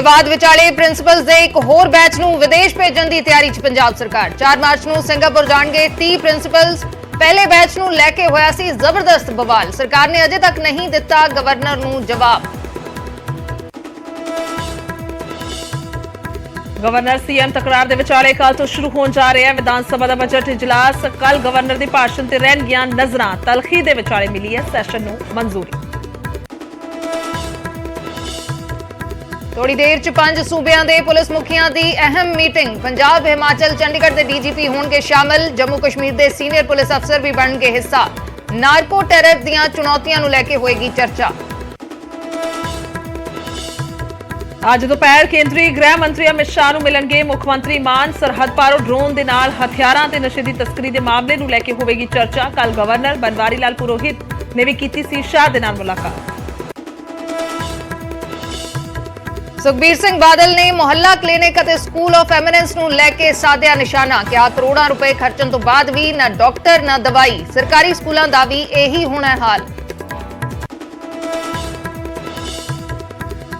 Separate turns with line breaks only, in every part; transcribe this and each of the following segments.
विवाद विचाले प्रिंसीपल्स दे एक होर बैच नूं विदेश भेजण दी तैयारी च पंजाब सरकार। 4 मार्च नूं सिंगापुर जाणगे 30 प्रिंसीपल्स। पहले बैच नूं लैके होया सी जबरदस्त बवाल। सरकार ने अजे तक नहीं दिता गवर्नर नूं जवाब।
गवर्नर सीएम तकरार दे विचाले कल तो शुरू होण जा रहा है विधान सभा दा बजट इजलास। कल गवर्नर दे भाषण ते रहणगीਆਂ नज़रां। तलखी दे विचाले मिली है सैशन नूं मंजूरी।
थोड़ी देर च 5 सूबियां दे पुलिस मुखियां दी अहम मीटिंग। पंजाब, हिमाचल, चंडीगढ़ दे डीजीपी होणगे शामिल। जम्मू कश्मीर दे सीनियर पुलिस अफसर भी बनणगे हिस्सा। नारको टेरर दीआं चुनौतियां नूं लैके होएगी चर्चा।
ਅੱਜ ਦੁਪਹਿਰ ਕੇਂਦਰੀ ਗ੍ਰਹਿ ਮੰਤਰੀ ਅਮਿਤ ਸ਼ਾਹ ਨੂੰ ਮਿਲਣਗੇ ਮੁੱਖ ਮੰਤਰੀ ਮਾਨ। ਸਰਹੱਦ ਪਾਰੋਂ ਡਰੋਨ ਦੇ ਨਾਲ ਹਥਿਆਰਾਂ ਤੇ ਨਸ਼ੇ ਦੀ ਤਸਕਰੀ ਦੇ ਮਾਮਲੇ ਨੂੰ ਲੈ ਕੇ ਹੋਵੇਗੀ ਚਰਚਾ। ਕੱਲ ਗਵਰਨਰ ਬਨਵਾਰੀ ਲਾਲ ਪੁਰੋਹਿਤ ਨੇ ਵੀ ਕੀਤੀ ਸੀ ਸ਼ਾਹ ਦੇ ਨਾਲ ਮੁਲਾਕਾਤ।
ਸੁਖਬੀਰ ਸਿੰਘ ਬਾਦਲ ਨੇ ਮੁਹੱਲਾ ਕਲੀਨਿਕ ਅਤੇ ਸਕੂਲ ਆਫ ਐਮੀਨੈਂਸ ਨੂੰ ਲੈ ਕੇ ਸਾਧਿਆ ਨਿਸ਼ਾਨਾ। ਕਿਹਾ ਕਰੋੜਾਂ ਰੁਪਏ ਖਰਚਣ ਤੋਂ ਬਾਅਦ ਵੀ ਨਾ ਡਾਕਟਰ ਨਾ ਦਵਾਈ। ਸਰਕਾਰੀ ਸਕੂਲਾਂ ਦਾ ਵੀ ਇਹੀ ਹੋਣਾ ਹਾਲ।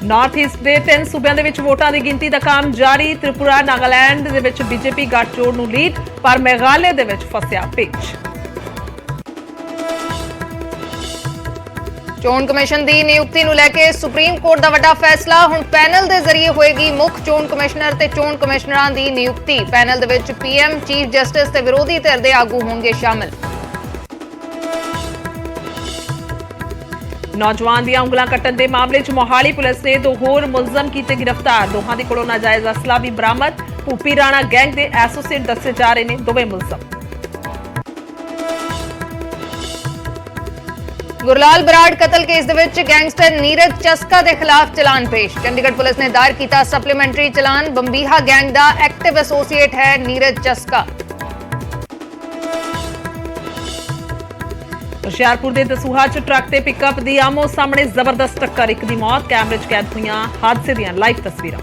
ਨਾਰਥ ਈਸਟ ਦੇ 3 ਸੂਬਿਆਂ ਦੇ ਵਿੱਚ ਵੋਟਾਂ ਦੀ ਗਿਣਤੀ ਦਾ ਕੰਮ ਜਾਰੀ। ਤ੍ਰਿਪੁਰਾ, ਨਾਗਾਲੈਂਡ ਦੇ ਵਿੱਚ ਬੀਜੇਪੀ ਗੱਠਜੋੜ ਨੂੰ ਲੀਡ, ਪਰ ਮੇਘਾਲਿਆ ਦੇ ਵਿੱਚ ਫਸਿਆ ਪੇਚ।
ਚੋਣ ਕਮਿਸ਼ਨ ਦੀ ਨਿਯੁਕਤੀ ਨੂੰ ਲੈ ਕੇ ਸੁਪਰੀਮ ਕੋਰਟ ਦਾ ਵੱਡਾ ਫੈਸਲਾ। ਹੁਣ ਪੈਨਲ ਦੇ ਜ਼ਰੀਏ ਹੋਏਗੀ ਮੁੱਖ ਚੋਣ ਕਮਿਸ਼ਨਰ ਤੇ ਚੋਣ ਕਮਿਸ਼ਨਰਾਂ ਦੀ ਨਿਯੁਕਤੀ। ਪੈਨਲ ਦੇ ਵਿੱਚ ਪੀਐਮ, ਚੀਫ ਜਸਟਿਸ ਤੇ ਵਿਰੋਧੀ ਧਿਰ ਦੇ ਆਗੂ ਹੋਣਗੇ ਸ਼ਾਮਿਲ।
ਨੌਜਵਾਨ ਦੀਆਂ ਉਂਗਲਾਂ ਕੱਟਣ ਦੇ ਮਾਮਲੇ 'ਚ ਮੋਹਾਲੀ ਪੁਲਿਸ ਨੇ 2 ਹੋਰ ਮੁਲਜ਼ਮ ਕੀਤੇ ਗ੍ਰਿਫਤਾਰ। ਦੋਹਾਂ ਦੇ ਕੋਲੋਂ ਨਾਜਾਇਜ਼ ਅਸਲਾ ਵੀ ਬਰਾਮਦ। ਭੂਪੀ ਰਾਣਾ ਗੈਂਗ ਦੇ ਐਸੋਸੀਏਟ ਦੱਸੇ ਜਾ ਰਹੇ ਨੇ ਦੋਵੇਂ ਮੁਲਜ਼ਮ।
ਗੁਰਲਾਲ ਬਰਾੜ ਕਤਲ ਕੇਸ ਦੇ ਵਿੱਚ ਗੈਂਗਸਟਰ ਨੀਰਜ ਚਸਕਾ ਦੇ ਖਿਲਾਫ ਚਲਾਨ ਪੇਸ਼। ਚੰਡੀਗੜ੍ਹ ਪੁਲਿਸ ਨੇ ਦਾਇਰ ਕੀਤਾ ਸਪਲੀਮੈਂਟਰੀ ਚਲਾਨ। ਬੰਬੀਹਾ ਗੈਂਗ ਦਾ ਐਕਟਿਵ ਐਸੋਸੀਏਟ ਹੈ ਨੀਰਜ ਚਸਕਾ।
ਹੁਸ਼ਿਆਰਪੁਰ ਦੇ ਦਸੂਹਾ 'ਚ ਟਰੱਕ ਤੇ ਪਿਕਅਪ ਦੀ ਆਮੋ ਸਾਹਮਣੇ ਜ਼ਬਰਦਸਤ ਟੱਕਰ। ਇੱਕ ਦੀ ਮੌਤ। ਕੈਮਰੇ 'ਚ ਕੈਦ ਹੋਈਆਂ ਹਾਦਸੇ ਦੀਆਂ ਲਾਈਵ ਤਸਵੀਰਾਂ।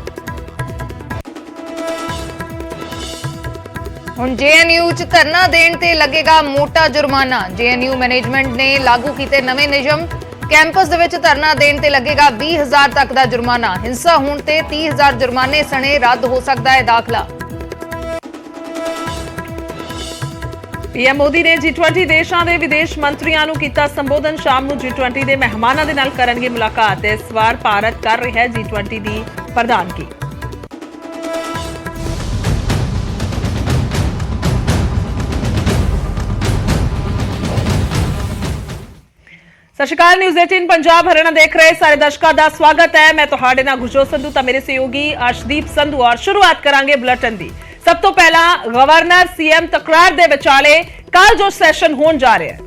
ਹੁਣ ਜੇਐਨਯੂ 'ਚ ਧਰਨਾ ਦੇਣ ਤੇ ਲੱਗੇਗਾ ਮੋਟਾ ਜੁਰਮਾਨਾ। ਜੇਐਨਯੂ ਮੈਨੇਜਮੈਂਟ ਨੇ ਲਾਗੂ ਕੀਤੇ ਨਵੇਂ ਨਿਯਮ। ਕੈਂਪਸ ਦੇ ਵਿੱਚ ਧਰਨਾ ਦੇਣ ਤੇ ਲੱਗੇਗਾ 20,000 ਤੱਕ ਦਾ ਜੁਰਮਾਨਾ। ਹਿੰਸਾ ਹੋਣ ਤੇ 30,000 ਜੁਰਮਾਨੇ ਸਣੇ ਰੱਦ ਹੋ ਸਕਦਾ ਹੈ ਦਾਖਲਾ। ਪੀਐਮ ਮੋਦੀ ਨੇ G20 ਦੇਸ਼ਾਂ ਦੇ ਵਿਦੇਸ਼ ਮੰਤਰੀਆਂ ਨੂੰ ਕੀਤਾ ਸੰਬੋਧਨ। ਸ਼ਾਮ ਨੂੰ G20 ਦੇ ਮਹਿਮਾਨਾਂ ਦੇ ਨਾਲ ਕਰਨਗੇ ਮੁਲਾਕਾਤ। ਇਸ ਵਾਰ ਭਾਰਤ ਕਰ ਰਿਹਾ ਹੈ G20 ਦੀ ਪ੍ਰਧਾਨਗੀ। ਸਤਿ ਸ਼੍ਰੀ ਅਕਾਲ। ਨਿਊਜ਼ 18 ਪੰਜਾਬ ਹਰਿਆਣਾ ਦੇਖ ਰਹੇ ਸਾਰੇ ਦਰਸ਼ਕਾਂ ਦਾ ਸਵਾਗਤ ਹੈ। ਮੈਂ ਤੁਹਾਡੇ ਨਾਲ ਗੁਰਜੋਤ ਸੰਧੂ ਤਾਂ ਮੇਰੇ ਸਹਿਯੋਗੀ ਅਰਸ਼ਦੀਪ ਸੰਧੂ। ਔਰ ਸ਼ੁਰੂਆਤ ਕਰਾਂਗੇ ਬੁਲੇਟਿਨ ਦੀ। ਸਭ ਤੋਂ ਪਹਿਲਾਂ ਗਵਰਨਰ ਸੀਐਮ ਤਕਰਾਰ ਦੇ ਵਿਚਾਲੇ ਕੱਲ ਜੋ ਸੈਸ਼ਨ ਹੋਣ ਜਾ ਰਿਹਾ ਹੈ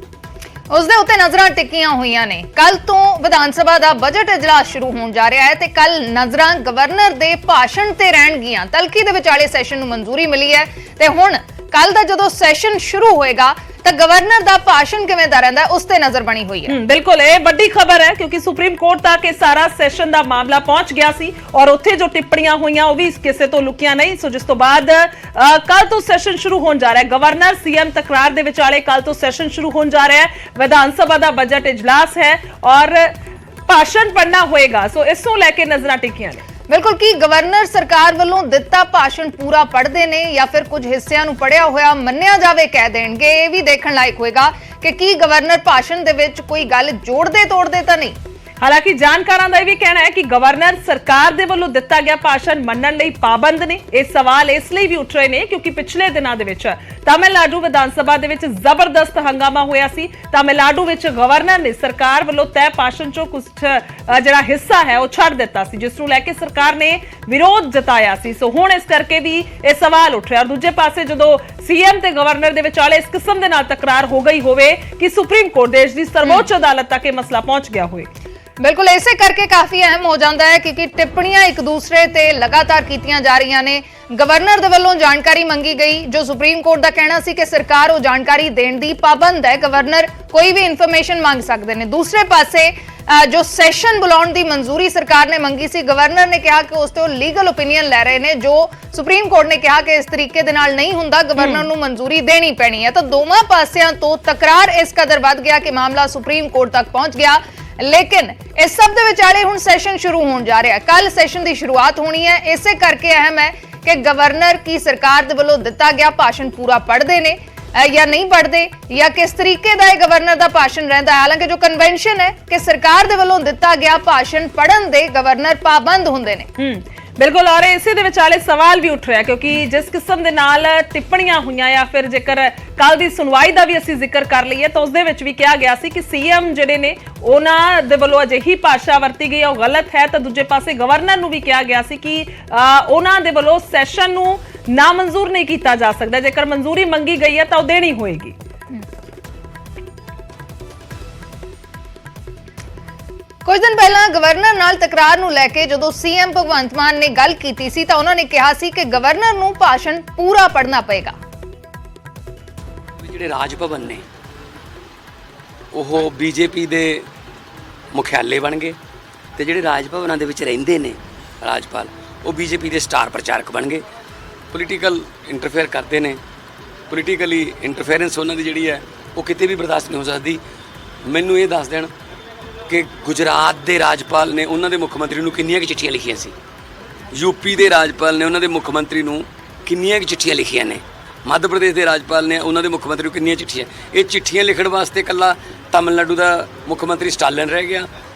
ਉਸ ਦੇ ਉੱਤੇ ਨਜ਼ਰਾਂ ਟਿਕੀਆਂ ਹੋਈਆਂ ਨੇ। ਕੱਲ ਤੋਂ ਵਿਧਾਨ ਸਭਾ ਦਾ ਬਜਟ ਇਜਲਾਸ ਸ਼ੁਰੂ ਹੋਣ ਜਾ ਰਿਹਾ ਹੈ ਤੇ ਕੱਲ ਨਜ਼ਰਾਂ ਗਵਰਨਰ ਦੇ ਭਾਸ਼ਣ ਤੇ ਰਹਿਣਗੀਆਂ। ਤਲਖੀ ਦੇ ਵਿਚਾਲੇ ਸੈਸ਼ਨ ਨੂੰ ਮਨਜ਼ੂਰੀ ਮਿਲੀ ਹੈ ਤੇ ਹੁਣ ਕੱਲ ਦਾ ਜਦੋਂ ਸੈਸ਼ਨ ਸ਼ੁਰੂ ਹੋਏਗਾ ਤਾਂ ਗਵਰਨਰ ਦਾ ਭਾਸ਼ਣ ਕਿਵੇਂ ਦਾ ਰਹਿੰਦਾ ਉਸ ਤੇ ਨਜ਼ਰ ਬਣੀ ਹੋਈ ਹੈ। ਬਿਲਕੁਲ ਇਹ ਵੱਡੀ ਖਬਰ ਹੈ ਕਿਉਂਕਿ ਸੁਪਰੀਮ ਕੋਰਟ ਤੱਕ ਇਹ ਸਾਰਾ ਸੈਸ਼ਨ ਦਾ ਮਾਮਲਾ ਪਹੁੰਚ ਗਿਆ ਸੀ ਔਰ ਉੱਥੇ ਜੋ ਟਿੱਪਣੀਆਂ ਹੋਈਆਂ ਉਹ ਵੀ ਕਿਸੇ ਤੋਂ ਲੁਕੀਆਂ ਨਹੀਂ। ਸੋ ਜਿਸ ਤੋਂ ਬਾਅਦ ਕੱਲ ਤੋਂ ਸੈਸ਼ਨ ਸ਼ੁਰੂ ਹੋਣ ਜਾ ਰਿਹਾ ਹੈ। ਗਵਰਨਰ ਸੀਐਮ ਤਕਰਾਰ ਦੇ ਵਿਚਾਲੇ ਕੱਲ ਤੋਂ ਸੈਸ਼ਨ ਸ਼ੁਰੂ ਹੋਣ ਜਾ ਰਿਹਾ ਹੈ। ਵਿਧਾਨ ਸਭਾ ਦਾ ਬਜਟ ਇਜਲਾਸ ਹੈ ਔਰ ਭਾਸ਼ਣ ਪੜਨਾ ਹੋਏਗਾ। ਸੋ ਇਸ ਨੂੰ ਲੈ ਕੇ ਨਜ਼ਰਾਂ ਟਿਕੀਆਂ ਨੇ। ਬਿਲਕੁਲ ਕੀ ਗਵਰਨਰ ਸਰਕਾਰ ਵੱਲੋਂ ਦਿੱਤਾ ਭਾਸ਼ਣ ਪੂਰਾ ਪੜ੍ਹਦੇ ਨੇ ਜਾਂ ਫਿਰ ਕੁਝ ਹਿੱਸਿਆਂ ਨੂੰ ਪੜਿਆ ਹੋਇਆ ਮੰਨਿਆ ਜਾਵੇ ਕਹਿ ਦੇਣਗੇ। ਇਹ ਵੀ ਦੇਖਣ ਲਾਇਕ ਹੋਏਗਾ ਕਿ ਕੀ ਗਵਰਨਰ ਭਾਸ਼ਣ ਦੇ ਵਿੱਚ ਕੋਈ ਗੱਲ ਜੋੜਦੇ ਤੋੜਦੇ ਤਾਂ ਨਹੀਂ। ਹਾਲਾਂਕਿ ਜਾਣਕਾਰਾਂ ਦਾ ਇਹ ਵੀ ਕਹਿਣਾ ਹੈ ਕਿ ਗਵਰਨਰ ਸਰਕਾਰ ਦੇ ਵੱਲੋਂ ਦਿੱਤਾ ਗਿਆ ਭਾਸ਼ਣ ਮੰਨਣ ਲਈ ਪਾਬੰਦ ਨੇ। ਇਹ ਸਵਾਲ ਇਸ ਲਈ ਵੀ ਉੱਠ ਰਹੇ ਨੇ ਕਿਉਂਕਿ ਪਿਛਲੇ ਦਿਨਾਂ ਦੇ ਵਿੱਚ ਤਾਮਿਲਨਾਡੂ ਵਿਧਾਨ ਸਭਾ ਦੇ ਵਿੱਚ ਜ਼ਬਰਦਸਤ ਹੰਗਾਮਾ ਹੋਇਆ ਸੀ। ਤਾਮਿਲਨਾਡੂ ਵਿੱਚ ਗਵਰਨਰ ਨੇ ਸਰਕਾਰ ਵੱਲੋਂ ਤੈਅ ਭਾਸ਼ਣ ਚੋਂ ਕੁਝ ਜਿਹੜਾ ਹਿੱਸਾ ਹੈ ਉਹ ਛੱਡ ਦਿੱਤਾ ਸੀ ਜਿਸ ਨੂੰ ਲੈ ਕੇ ਸਰਕਾਰ ਨੇ ਵਿਰੋਧ ਜਤਾਇਆ ਸੀ। ਸੋ ਹੁਣ ਇਸ ਕਰਕੇ ਵੀ ਇਹ ਸਵਾਲ ਉੱਠ ਰਿਹਾ। ਦੂਜੇ ਪਾਸੇ ਜਦੋਂ ਸੀਐਮ ਤੇ ਗਵਰਨਰ ਦੇ ਵਿਚਾਲੇ ਇਸ ਕਿਸਮ ਦੇ ਨਾਲ ਤਕਰਾਰ ਹੋ ਗਈ ਹੋਵੇ ਕਿ ਸੁਪਰੀਮ ਕੋਰਟ ਦੇਸ਼ ਦੀ ਸਰਵੋੱਚ ਅਦਾਲਤ ਤੱਕ ਇਹ ਮਸਲਾ ਪਹੁੰਚ ਗਿਆ ਹੋਵੇ। ਬਿਲਕੁਲ ਇਸੇ ਕਰਕੇ ਕਾਫੀ ਅਹਿਮ ਹੋ ਜਾਂਦਾ ਹੈ ਕਿਉਂਕਿ ਟਿੱਪਣੀਆਂ ਇੱਕ ਦੂਸਰੇ ਤੇ ਲਗਾਤਾਰ ਕੀਤੀਆਂ ਜਾ ਰਹੀਆਂ ਨੇ। ਗਵਰਨਰ ਦੇ ਵੱਲੋਂ ਜਾਣਕਾਰੀ ਮੰਗੀ ਗਈ ਜੋ ਸੁਪਰੀਮ ਕੋਰਟ ਦਾ ਕਹਿਣਾ ਸੀ ਕਿ ਸਰਕਾਰ ਉਹ ਜਾਣਕਾਰੀ ਦੇਣ ਦੀ ਪਾਬੰਦ ਹੈ। ਗਵਰਨਰ ਕੋਈ ਵੀ ਇਨਫੋਰਮੇਸ਼ਨ ਮੰਗ ਸਕਦੇ ਨੇ। ਦੂਸਰੇ ਪਾਸੇ ਜੋ ਸੈਸ਼ਨ ਬੁਲਾਉਣ ਦੀ ਮਨਜ਼ੂਰੀ ਸਰਕਾਰ ਨੇ ਮੰਗੀ ਸੀ ਗਵਰਨਰ ਨੇ ਕਿਹਾ ਕਿ ਉਸ ਤੇ ਉਹ ਲੀਗਲ ਓਪੀਨੀਅਨ ਲੈ ਰਹੇ ਨੇ ਜੋ ਸੁਪਰੀਮ ਕੋਰਟ ਨੇ ਕਿਹਾ ਕਿ ਇਸ ਤਰੀਕੇ ਦੇ ਨਾਲ ਨਹੀਂ ਹੁੰਦਾ। ਗਵਰਨਰ ਨੂੰ ਮਨਜ਼ੂਰੀ ਦੇਣੀ ਪੈਣੀ ਹੈ। ਤਾਂ ਦੋਵਾਂ ਪਾਸਿਆਂ ਤੋਂ ਤਕਰਾਰ ਇਸ ਕਦਰ ਵੱਧ ਗਿਆ ਕਿ ਮਾਮਲਾ ਸੁਪਰੀਮ ਕੋਰਟ ਤੱਕ ਪਹੁੰਚ ਗਿਆ।
ਲੇਕਿਨ ਇਸ ਸਭ ਦੇ ਵਿਚਾਲੇ ਹੁਣ ਸੈਸ਼ਨ ਸ਼ੁਰੂ ਹੋਣ ਜਾ ਰਿਹਾ। ਕੱਲ ਸੈਸ਼ਨ ਦੀ ਸ਼ੁਰੂਆਤ ਹੋਣੀ ਹੈ। ਇਸੇ ਕਰਕੇ ਅਹਿਮ ਹੈ ਕਿ ਗਵਰਨਰ ਕੀ ਸਰਕਾਰ ਦੇ ਵੱਲੋਂ ਦਿੱਤਾ ਗਿਆ ਭਾਸ਼ਣ ਪੂਰਾ ਪੜ੍ਹਦੇ ਨੇ ਜਾਂ ਨਹੀਂ ਪੜ੍ਹਦੇ, ਜਾਂ ਕਿਸ ਤਰੀਕੇ ਦਾ ਇਹ ਗਵਰਨਰ ਦਾ ਭਾਸ਼ਣ ਰਹਿੰਦਾ ਹੈ। ਹਾਲਾਂਕਿ ਜੋ ਕਨਵੈਨਸ਼ਨ ਹੈ ਕਿ ਸਰਕਾਰ ਦੇ ਵੱਲੋਂ ਦਿੱਤਾ ਗਿਆ ਭਾਸ਼ਣ ਪੜ੍ਹਨ ਦੇ ਗਵਰਨਰ ਪਾਬੰਦ ਹੁੰਦੇ ਨੇ।
ਬਿਲਕੁਲ, ਔਰ ਇਸੇ ਦੇ ਵਿਚਾਲੇ ਸਵਾਲ ਵੀ ਉੱਠ ਰਿਹਾ ਕਿਉਂਕਿ ਜਿਸ ਕਿਸਮ ਦੇ ਨਾਲ ਟਿੱਪਣੀਆਂ ਹੋਈਆਂ ਜਾਂ ਫਿਰ ਜੇਕਰ ਕੱਲ ਦੀ ਸੁਣਵਾਈ ਦਾ ਵੀ ਅਸੀਂ ਜ਼ਿਕਰ ਕਰ ਲਈਏ ਤਾਂ ਉਸ ਦੇ ਵਿੱਚ ਵੀ ਕਿਹਾ ਗਿਆ ਸੀ ਕਿ ਸੀਐਮ ਜਿਹੜੇ ਨੇ ਉਹਨਾਂ ਦੇ ਵੱਲੋਂ ਅਜਿਹੀ ਭਾਸ਼ਾ ਵਰਤੀ ਗਈ ਉਹ ਗਲਤ ਹੈ, ਤਾਂ ਦੂਜੇ ਪਾਸੇ ਗਵਰਨਰ ਨੂੰ ਵੀ ਕਿਹਾ ਗਿਆ ਸੀ ਕਿ ਉਹਨਾਂ ਦੇ ਵੱਲੋਂ ਸੈਸ਼ਨ ਨੂੰ ਨਾਮਨਜ਼ੂਰ ਨਹੀਂ ਕੀਤਾ ਜਾ ਸਕਦਾ, ਜੇਕਰ ਮਨਜ਼ੂਰੀ ਮੰਗੀ ਗਈ ਹੈ ਤਾਂ ਉਹ ਦੇਣੀ ਹੋਏਗੀ।
ਕੁਝ ਦਿਨ ਪਹਿਲਾਂ ਗਵਰਨਰ ਨਾਲ ਤਕਰਾਰ ਨੂੰ ਲੈ ਕੇ ਜਦੋਂ ਸੀਐਮ ਭਗਵੰਤ ਮਾਨ ਨੇ ਗੱਲ ਕੀਤੀ ਸੀ ਤਾਂ ਉਹਨਾਂ ਨੇ ਕਿਹਾ ਸੀ ਕਿ ਗਵਰਨਰ ਨੂੰ ਭਾਸ਼ਣ ਪੂਰਾ ਪੜ੍ਹਨਾ ਪਏਗਾ।
ਜਿਹੜੇ ਰਾਜ ਭਵਨ ਨੇ ਉਹ ਬੀਜੇਪੀ ਦੇ ਮੁਖਿਆਲੇ ਬਣ ਗਏ ਤੇ ਜਿਹੜੇ ਰਾਜ ਭਵਨਾਂ ਦੇ ਵਿੱਚ ਰਹਿੰਦੇ ਨੇ ਰਾਜਪਾਲ ਉਹ ਬੀਜੇਪੀ ਦੇ ਸਟਾਰ ਪ੍ਰਚਾਰਕ ਬਣ ਗਏ। ਪੋਲੀਟੀਕਲ ਇੰਟਰਫੇਅਰ ਕਰਦੇ ਨੇ, ਪੋਲੀਟੀਕਲੀ ਇੰਟਰਫੇਰੈਂਸ ਉਹਨਾਂ ਦੀ ਜਿਹੜੀ ਹੈ ਉਹ ਕਿਤੇ ਵੀ ਬਰਦਾਸ਼ਤ ਨਹੀਂ ਹੋ ਸਕਦੀ। ਮੈਨੂੰ ਇਹ ਦੱਸ ਦੇਣ ਕਿ ਗੁਜਰਾਤ ਦੇ ਰਾਜਪਾਲ ਨੇ ਉਹਨਾਂ ਦੇ ਮੁੱਖ ਮੰਤਰੀ ਨੂੰ ਕਿੰਨੀਆਂ ਕਿ ਚਿੱਠੀਆਂ ਲਿਖੀਆਂ ਸੀ, ਯੂਪੀ ਦੇ ਰਾਜਪਾਲ ਨੇ ਉਹਨਾਂ ਦੇ ਮੁੱਖ ਮੰਤਰੀ ਨੂੰ ਕਿੰਨੀਆਂ ਕਿ ਚਿੱਠੀਆਂ ਲਿਖੀਆਂ ਨੇ, ਮੱਧ ਪ੍ਰਦੇਸ਼ ਦੇ ਰਾਜਪਾਲ ਨੇ ਉਹਨਾਂ ਦੇ ਮੁੱਖ ਮੰਤਰੀ ਨੂੰ ਕਿੰਨੀਆਂ ਚਿੱਠੀਆਂ। ਇਹ ਚਿੱਠੀਆਂ ਲਿਖਣ ਵਾਸਤੇ ਇਕੱਲਾ ਤਾਮਿਲਨਾਡੂ ਦਾ ਮੁੱਖ ਮੰਤਰੀ ਸਟਾਲਿਨ ਰਹਿ ਗਿਆ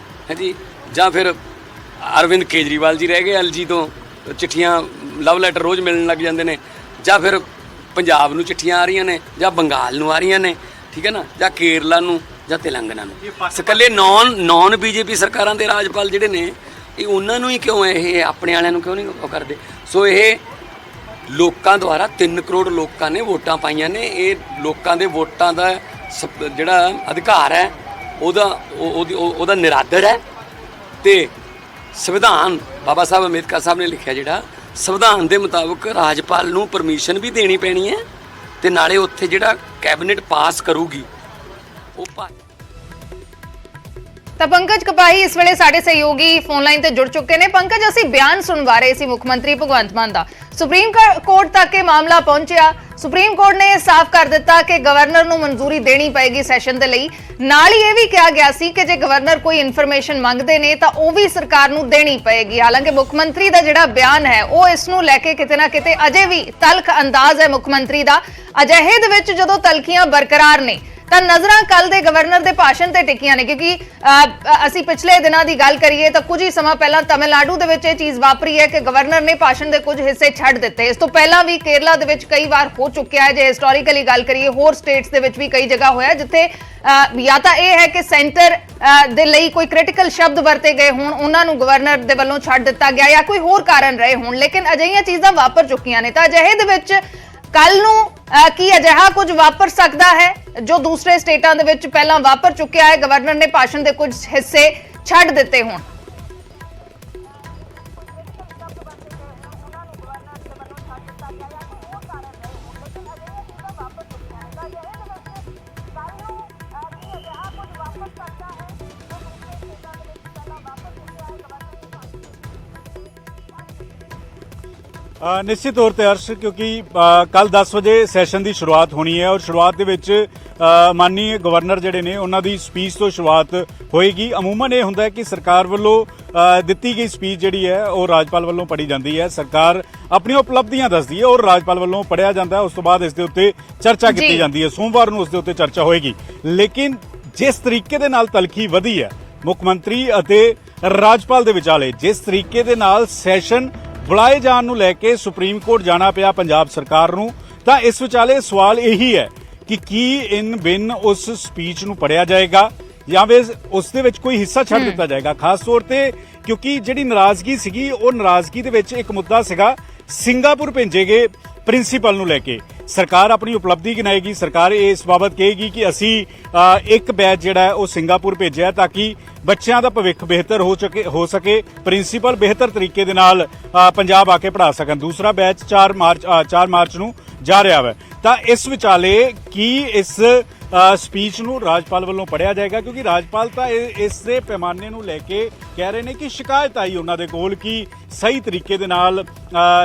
ਹੈ ਜੀ, ਜਾਂ ਫਿਰ ਅਰਵਿੰਦ ਕੇਜਰੀਵਾਲ ਜੀ ਰਹਿ ਗਏ ਐਲਜੀ ਤੋਂ ਚਿੱਠੀਆਂ ਲਵ ਲੈਟਰ ਰੋਜ਼ ਮਿਲਣ ਲੱਗ ਜਾਂਦੇ ਨੇ, ਜਾਂ ਫਿਰ ਪੰਜਾਬ ਨੂੰ ਚਿੱਠੀਆਂ ਆ ਰਹੀਆਂ ਨੇ, ਜਾਂ ਬੰਗਾਲ ਨੂੰ ਆ ਰਹੀਆਂ ਨੇ, ਠੀਕ ਹੈ ਨਾ, ਜਾਂ ਕੇਰਲਾ ਨੂੰ ਜਾਂ ਤੇਲੰਗਾਨਾ ਨੂੰ। ਇਕੱਲੇ ਨੌਨ ਬੀਜੇਪੀ ਸਰਕਾਰਾਂ ਦੇ ਰਾਜਪਾਲ ਜਿਹੜੇ ਨੇ ਇਹ ਉਹਨਾਂ ਨੂੰ ਹੀ ਕਿਉਂ ਇਹ ਆਪਣੇ ਵਾਲਿਆਂ ਨੂੰ ਕਿਉਂ ਨਹੀਂ ਉਹ ਕਰਦੇ। ਸੋ ਇਹ ਲੋਕਾਂ ਦੁਆਰਾ 3 ਕਰੋੜ ਲੋਕਾਂ ਨੇ ਵੋਟਾਂ ਪਾਈਆਂ ਨੇ, ਇਹ ਲੋਕਾਂ ਦੇ ਵੋਟਾਂ ਦਾ ਜਿਹੜਾ ਅਧਿਕਾਰ ਹੈ ਉਹਦਾ ਨਿਰਾਦਰ ਹੈ। ਤੇ ਸੰਵਿਧਾਨ ਬਾਬਾ ਸਾਹਿਬ ਅੰਬੇਦਕਰ ਸਾਹਿਬ ਨੇ ਲਿਖਿਆ ਜਿਹੜਾ ਸੰਵਿਧਾਨ ਦੇ ਮੁਤਾਬਕ ਰਾਜਪਾਲ ਨੂੰ ਪਰਮਿਸ਼ਨ ਵੀ ਦੇਣੀ ਪੈਣੀ ਹੈ ਤੇ ਨਾਲੇ ਉੱਥੇ ਜਿਹੜਾ ਕੈਬਨਿਟ ਪਾਸ ਕਰੂਗੀ ਉਹ
ਤਾਂ ਪੰਕਜ ਕਪਾਹੀ ਇਸ ਵੇਲੇ ਸਾਡੇ ਸਹਿਯੋਗੀ ਫੋਨ ਲਾਈਨ ਤੇ ਜੁੜ ਚੁੱਕੇ ਨੇ। ਪੰਕਜ, ਅਸੀਂ ਬਿਆਨ ਸੁਣਵਾ ਰਹੇ ਸੀ ਮੁੱਖ ਮੰਤਰੀ ਭਗਵੰਤ ਮਾਨ ਦਾ, ਸੁਪਰੀਮ ਕੋਰਟ ਤੱਕ ਇਹ ਮਾਮਲਾ ਪਹੁੰਚਿਆ। ਸੁਪਰੀਮ ਕੋਰਟ ਨੇ ਇਹ ਸਾਫ਼ ਕਰ ਦਿੱਤਾ ਕਿ ਗਵਰਨਰ ਨੂੰ ਮਨਜ਼ੂਰੀ ਦੇਣੀ ਪਏਗੀ ਸੈਸ਼ਨ ਦੇ ਲਈ। ਨਾਲ ਹੀ ਇਹ ਵੀ ਕਿਹਾ ਗਿਆ ਸੀ ਕਿ ਜੇ ਗਵਰਨਰ ਕੋਈ ਇਨਫੋਰਮੇਸ਼ਨ ਮੰਗਦੇ ਨੇ ਤਾਂ ਉਹ ਵੀ ਸਰਕਾਰ ਨੂੰ ਦੇਣੀ ਪਏਗੀ। ਹਾਲਾਂਕਿ ਮੁੱਖ ਮੰਤਰੀ ਦਾ ਜਿਹੜਾ ਬਿਆਨ ਹੈ ਉਹ ਇਸ ਨੂੰ ਲੈ ਕੇ ਕਿਤੇ ਨਾ ਕਿਤੇ ਅਜੇ ਵੀ ਤਲਖ ਅੰਦਾਜ਼ ਹੈ ਮੁੱਖ ਮੰਤਰੀ ਦਾ। ਅਜਿਹੇ ਦੇ ਵਿੱਚ ਜਦੋਂ ਤਲਖੀਆਂ ਬਰਕਰਾਰ ਨੇ ਤਾਂ ਨਜ਼ਰਾਂ ਕੱਲ ਦੇ ਗਵਰਨਰ ਦੇ ਭਾਸ਼ਣ ਤੇ ਟਿਕੀਆਂ ਨੇ, ਕਿਉਂਕਿ ਅਸੀਂ ਪਿਛਲੇ ਦਿਨਾਂ ਦੀ ਗੱਲ ਕਰੀਏ ਤਾਂ ਕੁਝ ਹੀ ਸਮਾਂ ਪਹਿਲਾਂ ਤਮਿਲਨਾਡੂ ਦੇ ਵਿੱਚ ਇਹ ਚੀਜ਼ ਵਾਪਰੀ ਹੈ ਕਿ ਗਵਰਨਰ ਨੇ ਭਾਸ਼ਣ ਦੇ ਕੁਝ ਹਿੱਸੇ ਛੱਡ ਦਿੱਤੇ। ਇਸ ਤੋਂ ਪਹਿਲਾਂ ਵੀ ਕੇਰਲਾ ਦੇ ਵਿੱਚ ਕਈ ਵਾਰ ਹੋ ਚੁੱਕਿਆ ਹੈ। ਜੇ ਹਿਸਟੋਰੀਕਲੀ ਗੱਲ ਕਰੀਏ ਹੋਰ ਸਟੇਟਸ ਦੇ ਵਿੱਚ ਵੀ ਕਈ ਜਗ੍ਹਾ ਹੋਇਆ ਜਿੱਥੇ ਜਾਂ ਤਾਂ ਇਹ ਹੈ ਕਿ ਸੈਂਟਰ ਦੇ ਲਈ ਕੋਈ ਕ੍ਰਿਟੀਕਲ ਸ਼ਬਦ ਵਰਤੇ ਗਏ ਹੋਣ, ਉਹਨਾਂ ਨੂੰ ਗਵਰਨਰ ਦੇ ਵੱਲੋਂ ਛੱਡ ਦਿੱਤਾ ਗਿਆ ਜਾਂ ਕੋਈ ਹੋਰ ਕਾਰਨ ਰਹੇ ਹੋਣ, ਲੇਕਿਨ ਅਜਿਹੀਆਂ ਚੀਜ਼ਾਂ ਵਾਪਰ ਚੁੱਕੀਆਂ ਨੇ। ਤਾਂ ਅਜਿਹੇ ਦੇ ਵਿੱਚ ਕੱਲ ਨੂੰ ਕੀ ਅਜਿਹਾ ਕੁਝ ਵਾਪਰ ਸਕਦਾ ਹੈ ਜੋ ਦੂਸਰੇ ਸਟੇਟਾਂ ਦੇ ਵਿੱਚ ਪਹਿਲਾਂ ਵਾਪਰ ਚੁੱਕਿਆ ਹੈ, ਗਵਰਨਰ ਨੇ ਭਾਸ਼ਣ ਦੇ ਕੁਝ ਹਿੱਸੇ ਛੱਡ ਦਿੱਤੇ ਹੋਣ।
निश्चित तौर पर हर्ष, क्योंकि कल 10 बजे सैशन की शुरुआत होनी है और शुरुआत ਦੇ ਵਿੱਚ ਮਾਨनीय ਗਵਰਨਰ ਜਿਹੜੇ ਨੇ ਉਹਨਾਂ ਦੀ ਸਪੀਚ ਤੋਂ ਸ਼ੁਰੂਆਤ ਹੋਏਗੀ। ਅਮੂਮਨ ਇਹ ਹੁੰਦਾ ਹੈ ਕਿ ਸਰਕਾਰ ਵੱਲੋਂ ਦਿੱਤੀ ਗਈ ਸਪੀਚ ਜਿਹੜੀ ਹੈ ਉਹ ਰਾਜਪਾਲ ਵੱਲੋਂ ਪੜ੍ਹੀ ਜਾਂਦੀ ਹੈ। ਸਰਕਾਰ ਆਪਣੀਆਂ ਉਪਲਬਧੀਆਂ ਦੱਸਦੀ ਹੈ ਔਰ ਰਾਜਪਾਲ ਵੱਲੋਂ ਪੜ੍ਹਿਆ ਜਾਂਦਾ ਹੈ। ਉਸ ਤੋਂ ਬਾਅਦ ਇਸ ਦੇ ਉੱਤੇ ਚਰਚਾ ਕੀਤੀ ਜਾਂਦੀ ਹੈ। ਸੋਮਵਾਰ ਨੂੰ ਉਸ ਦੇ ਉੱਤੇ ਚਰਚਾ ਹੋਏਗੀ। ਲੇਕਿਨ ਜਿਸ ਤਰੀਕੇ ਦੇ ਨਾਲ ਤਲਖੀ ਵਧੀ ਹੈ ਮੁੱਖ ਮੰਤਰੀ ਅਤੇ ਰਾਜਪਾਲ ਦੇ ਵਿਚਾਲੇ, ਜਿਸ ਤਰੀਕੇ ਦੇ ਨਾਲ ਸੈਸ਼ਨ ਬੁਲਾਏ ਜਾਣ ਨੂੰ ਲੈ ਕੇ ਸੁਪਰੀਮ ਕੋਰਟ ਜਾਣਾ ਪਿਆ ਪੰਜਾਬ ਸਰਕਾਰ ਨੂੰ, ਤਾਂ ਇਸ ਵਿਚਾਲੇ ਸਵਾਲ ਇਹੀ ਹੈ ਕਿ ਕੀ ਇਨ ਬਿਨ ਉਸ ਸਪੀਚ ਨੂੰ ਪੜਿਆ ਜਾਏਗਾ ਜਾਂ ਫਿਰ ਉਸ ਦੇ ਵਿੱਚ ਕੋਈ ਹਿੱਸਾ ਛੱਡ ਦਿੱਤਾ ਜਾਏਗਾ। ਖਾਸ ਤੌਰ ਤੇ ਕਿਉਂਕਿ ਜਿਹੜੀ ਨਾਰਾਜ਼ਗੀ ਸੀਗੀ ਉਹ ਨਾਰਾਜ਼ਗੀ ਦੇ ਵਿੱਚ ਇੱਕ ਮੁੱਦਾ ਸੀਗਾ ਸਿੰਗਾਪੁਰ ਭੇਜੇ ਗਏ ਪ੍ਰਿੰਸੀਪਲ ਨੂੰ ਲੈ ਕੇ। ਸਰਕਾਰ ਆਪਣੀ ਉਪਲਬਧੀ ਗਿਣਾਏਗੀ, ਸਰਕਾਰ ਇਸ ਬਾਬਤ ਕਹੇਗੀ ਕਿ ਅਸੀਂ ਇੱਕ ਬੈਚ ਜਿਹੜਾ ਹੈ ਉਹ ਸਿੰਗਾਪੁਰ ਭੇਜਿਆ ਤਾਂ ਕਿ ਬੱਚਿਆਂ ਦਾ ਭਵਿੱਖ ਬਿਹਤਰ ਹੋ ਸਕੇ, ਪ੍ਰਿੰਸੀਪਲ ਬਿਹਤਰ ਤਰੀਕੇ ਦੇ ਨਾਲ ਪੰਜਾਬ ਆ ਕੇ ਪੜ੍ਹਾ ਸਕਣ। ਦੂਸਰਾ ਬੈਚ 4 ਮਾਰਚ ਨੂੰ ਜਾ ਰਿਹਾ ਹੈ। ਤਾਂ ਇਸ ਵਿਚਾਲੇ ਕੀ ਇਸ ਸਪੀਚ ਨੂੰ ਰਾਜਪਾਲ ਵੱਲੋਂ ਪੜ੍ਹਿਆ ਜਾਏਗਾ? ਕਿਉਂਕਿ ਰਾਜਪਾਲ ਤਾਂ ਇਸ ਦੇ ਪੈਮਾਨੇ ਨੂੰ ਲੈ ਕੇ ਕਹਿ ਰਹੇ ਨੇ ਕਿ ਸ਼ਿਕਾਇਤ ਆਈ ਉਹਨਾਂ ਦੇ ਕੋਲ ਕਿ ਸਹੀ ਤਰੀਕੇ ਦੇ ਨਾਲ